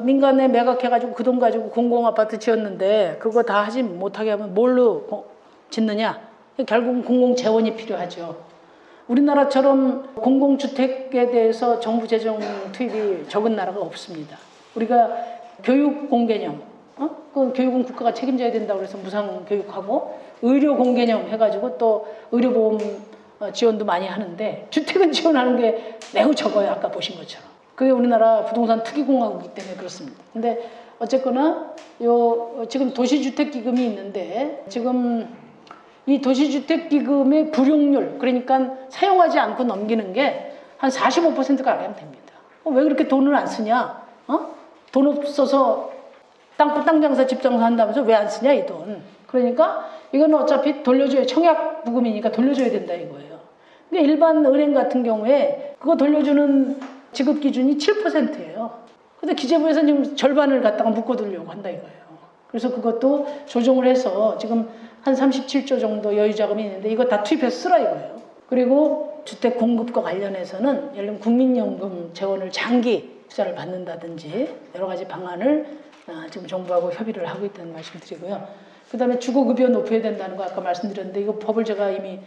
민간에 매각해가지고 그 돈 가지고 공공아파트 지었는데 그거 다 하지 못하게 하면 뭘로 짓느냐? 결국은 공공재원이 필요하죠. 우리나라처럼 공공주택에 대해서 정부 재정 투입이 적은 나라가 없습니다. 우리가 교육 공개념, 그 교육은 국가가 책임져야 된다고 그래서 무상 교육하고 의료 공개념 해가지고 또 의료보험 지원도 많이 하는데 주택은 지원하는 게 매우 적어요. 아까 보신 것처럼. 그게 우리나라 부동산 투기공화국이기 때문에 그렇습니다. 근데 어쨌거나 지금 도시주택기금이 있는데 지금 이 도시주택기금의 불용률, 그러니까 사용하지 않고 넘기는 게 한 45%가량 됩니다. 왜 그렇게 돈을 안 쓰냐? 돈 없어서 땅 장사, 집 장사 한다면서 왜 안 쓰냐, 이 돈. 그러니까 이건 어차피 돌려줘야, 청약 부금이니까 돌려줘야 된다 이거예요. 근데 일반 은행 같은 경우에 그거 돌려주는 지급 기준이 7%예요. 근데 기재부에서는 지금 절반을 갖다가 묶어두려고 한다 이거예요. 그래서 그것도 조정을 해서 지금 한 37조 정도 여유자금이 있는데 이거 다 투입해서 쓰라 이거예요. 그리고 주택 공급과 관련해서는 예를 들면 국민연금 재원을 장기 투자를 받는다든지 여러 가지 방안을 지금 정부하고 협의를 하고 있다는 말씀 드리고요. 그 다음에 주거급여 높여야 된다는 거 아까 말씀드렸는데 이거 법을 제가 이미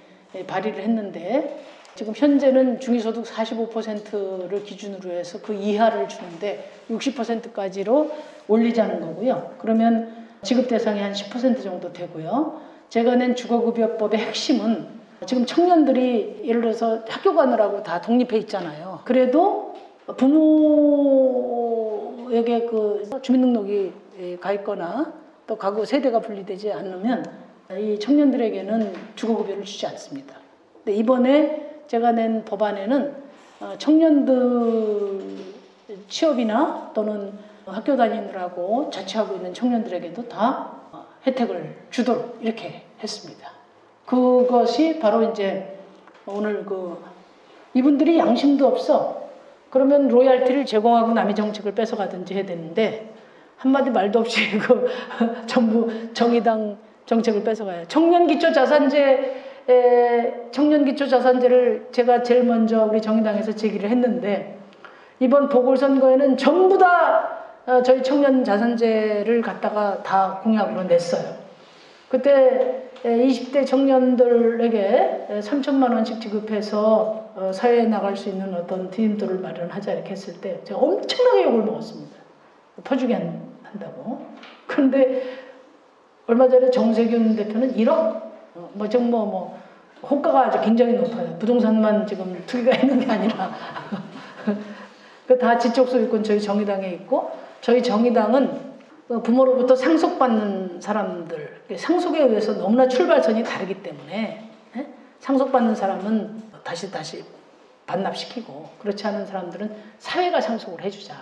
발의를 했는데 지금 현재는 중위소득 45%를 기준으로 해서 그 이하를 주는데 60%까지로 올리자는 거고요. 그러면 지급 대상이 한 10% 정도 되고요. 제가 낸 주거급여법의 핵심은 지금 청년들이 예를 들어서 학교 가느라고 다 독립해 있잖아요. 그래도 부모에게 그 주민등록이 가 있거나 또 가구 세대가 분리되지 않으면 이 청년들에게는 주거급여를 주지 않습니다. 근데 이번에 제가 낸 법안에는 청년들 취업이나 또는 학교 다니느라고 자취하고 있는 청년들에게도 다 혜택을 주도록 이렇게 했습니다. 그것이 바로 이제 오늘 이분들이 양심도 없어. 그러면 로얄티를 제공하고 남의 정책을 뺏어가든지 해야 되는데 한마디 말도 없이 전부 정의당 정책을 뺏어가요. 청년기초자산제를 제가 제일 먼저 우리 정의당에서 제기를 했는데 이번 보궐선거에는 전부 다 저희 청년자산제를 갖다가 다 공약으로 냈어요. 그때 20대 청년들에게 3천만 원씩 지급해서 사회에 나갈 수 있는 어떤 디딤돌을 마련하자 이렇게 했을 때 제가 엄청나게 욕을 먹었습니다. 퍼주기 한다고. 그런데 얼마 전에 정세균 대표는 1억? 호가가 아주 굉장히 높아요. 부동산만 지금 투기가 있는 게 아니라 그 다 지적 소유권 저희 정의당에 있고 저희 정의당은 부모로부터 상속받는 사람들, 상속에 의해서 너무나 출발선이 다르기 때문에 상속받는 사람은 다시 반납시키고 그렇지 않은 사람들은 사회가 상속을 해주자.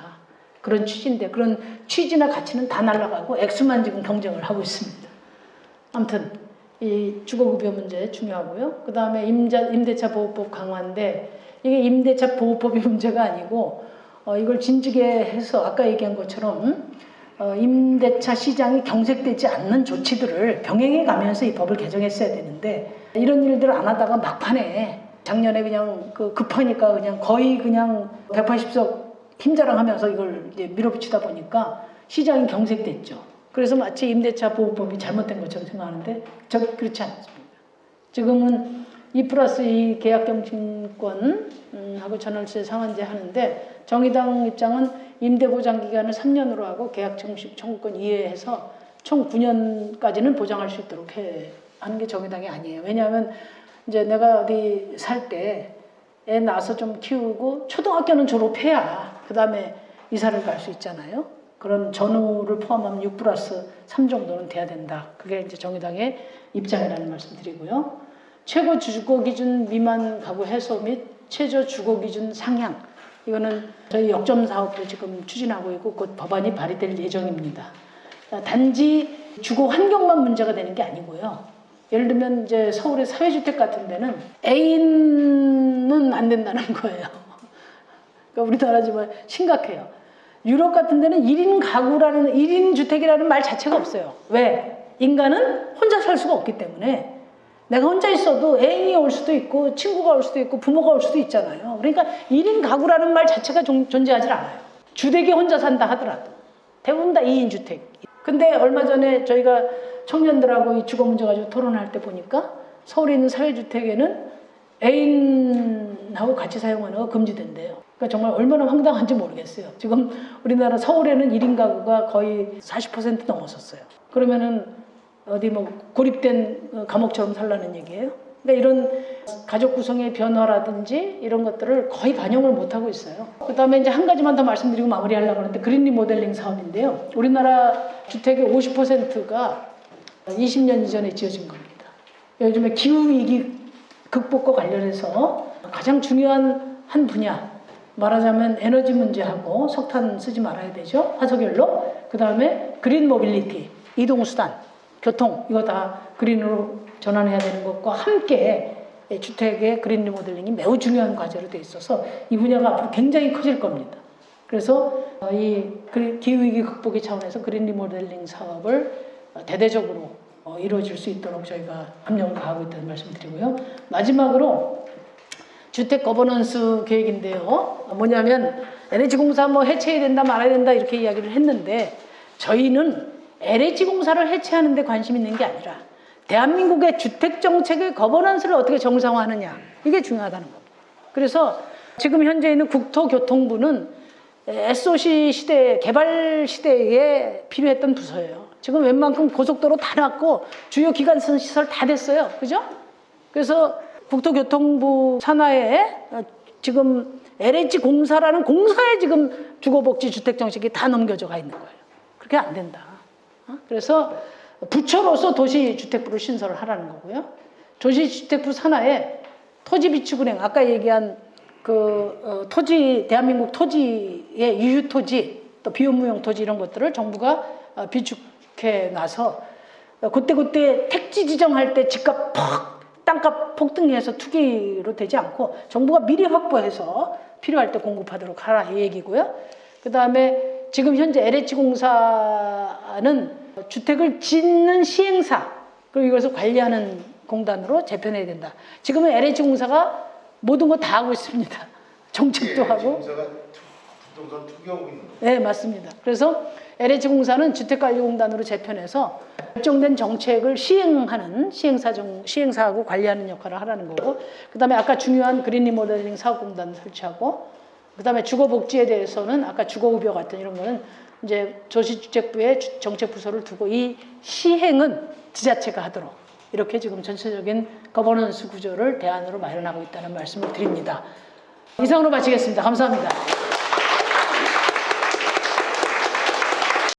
그런 취지인데 그런 취지나 가치는 다 날아가고 액수만 지금 경쟁을 하고 있습니다. 아무튼 이 주거급여 문제 중요하고요. 그 다음에 임대차 보호법 강화인데 이게 임대차 보호법이 문제가 아니고 이걸 진즉에 해서 아까 얘기한 것처럼 임대차 시장이 경색되지 않는 조치들을 병행해 가면서 이 법을 개정했어야 되는데 이런 일들을 안 하다가 막판에 작년에 그냥 급하니까 그냥 거의 그냥 180석 힘자랑하면서 이걸 이제 밀어붙이다 보니까 시장이 경색됐죠. 그래서 마치 임대차 보호법이 잘못된 것처럼 생각하는데 그렇지 않습니다. 지금은 2+2 계약경증권하고 전월세 상한제 하는데 정의당 입장은 임대보장 기간을 3년으로 하고 계약정식 청구권 이해해서 총 9년까지는 보장할 수 있도록 하는 게 정의당이 아니에요. 왜냐하면 이제 내가 어디 살 때 애 낳아서 좀 키우고 초등학교는 졸업해야 그 다음에 이사를 갈 수 있잖아요. 그런 전후를 포함하면 6+3 정도는 돼야 된다. 그게 이제 정의당의 입장이라는 말씀 드리고요. 최고 주거 기준 미만 가구 해소 및 최저 주거 기준 상향. 이거는 저희 역점 사업도 지금 추진하고 있고 곧 법안이 발의될 예정입니다. 단지 주거 환경만 문제가 되는 게 아니고요. 예를 들면 이제 서울의 사회주택 같은 데는 애인은 안 된다는 거예요. 그러니까 우리나라 정말 심각해요. 유럽 같은 데는 1인 주택이라는 말 자체가 없어요. 왜? 인간은 혼자 살 수가 없기 때문에 내가 혼자 있어도 애인이 올 수도 있고 친구가 올 수도 있고 부모가 올 수도 있잖아요. 그러니까 1인 가구라는 말 자체가 존재하지 않아요. 주택에 혼자 산다 하더라도 대부분 다 2인 주택. 근데 얼마 전에 저희가 청년들하고 이 주거 문제 가지고 토론할 때 보니까 서울에 있는 사회주택에는 애인하고 같이 사용하는 거 금지된대요. 그러니까 정말 얼마나 황당한지 모르겠어요. 지금 우리나라 서울에는 1인 가구가 거의 40% 넘었었어요. 그러면은 어디 뭐 고립된 감옥처럼 살라는 얘기예요. 그러니까 이런 가족 구성의 변화라든지 이런 것들을 거의 반영을 못하고 있어요. 그 다음에 이제 한 가지만 더 말씀드리고 마무리하려고 하는데 그린 리모델링 사업인데요. 우리나라 주택의 50%가 20년 이전에 지어진 겁니다. 요즘에 기후위기 극복과 관련해서 가장 중요한 한 분야, 말하자면 에너지 문제하고 석탄 쓰지 말아야 되죠. 화석연료. 그 다음에 그린 모빌리티, 이동수단, 교통, 이거 다 그린으로 전환해야 되는 것과 함께 주택의 그린 리모델링이 매우 중요한 과제로 되어 있어서 이 분야가 앞으로 굉장히 커질 겁니다. 그래서 이 기후위기 극복의 차원에서 그린 리모델링 사업을 대대적으로 이루어질 수 있도록 저희가 압력을 가하고 있다는 말씀 드리고요. 마지막으로 주택 거버넌스 계획인데요. 뭐냐면 LH공사 뭐 해체해야 된다 말아야 된다 이렇게 이야기를 했는데 저희는 LH공사를 해체하는 데 관심 있는 게 아니라 대한민국의 주택정책의 거버넌스를 어떻게 정상화하느냐 이게 중요하다는 겁니다. 그래서 지금 현재 있는 국토교통부는 SOC 시대, 개발 시대에 필요했던 부서예요. 지금 웬만큼 고속도로 다 났고 주요 기관선 시설 다 됐어요. 그죠? 그래서 국토교통부 산하에 지금 LH공사라는 공사에 지금 주거복지 주택정책이 다 넘겨져 가 있는 거예요. 그렇게 안 된다. 그래서 부처로서 도시주택부를 신설을 하라는 거고요. 도시주택부 산하에 토지비축은행, 아까 얘기한 토지, 대한민국 토지의 유휴토지, 또 비용무용 토지 이런 것들을 정부가 비축해 놔서 그때 택지 지정할 때 집값 땅값 폭등해서 투기로 되지 않고 정부가 미리 확보해서 필요할 때 공급하도록 하라 이 얘기고요. 그 다음에 지금 현재 LH공사는 주택을 짓는 시행사 그리고 이것을 관리하는 공단으로 재편해야 된다. 지금은 LH공사가 모든 거 다 하고 있습니다. 정책도 하고. LH공사가 부동산 투기하고 있는 거죠? 네, 맞습니다. 그래서 LH공사는 주택관리공단으로 재편해서 결정된 정책을 시행하는 시행사하고 관리하는 역할을 하라는 거고, 그 다음에 아까 중요한 그린 리모델링 사업공단을 설치하고, 그 다음에 주거복지에 대해서는 아까 주거급여 같은 이런 거는 이제 도시주택부에 정책부서를 두고 이 시행은 지자체가 하도록 이렇게 지금 전체적인 거버넌스 구조를 대안으로 마련하고 있다는 말씀을 드립니다. 이상으로 마치겠습니다. 감사합니다.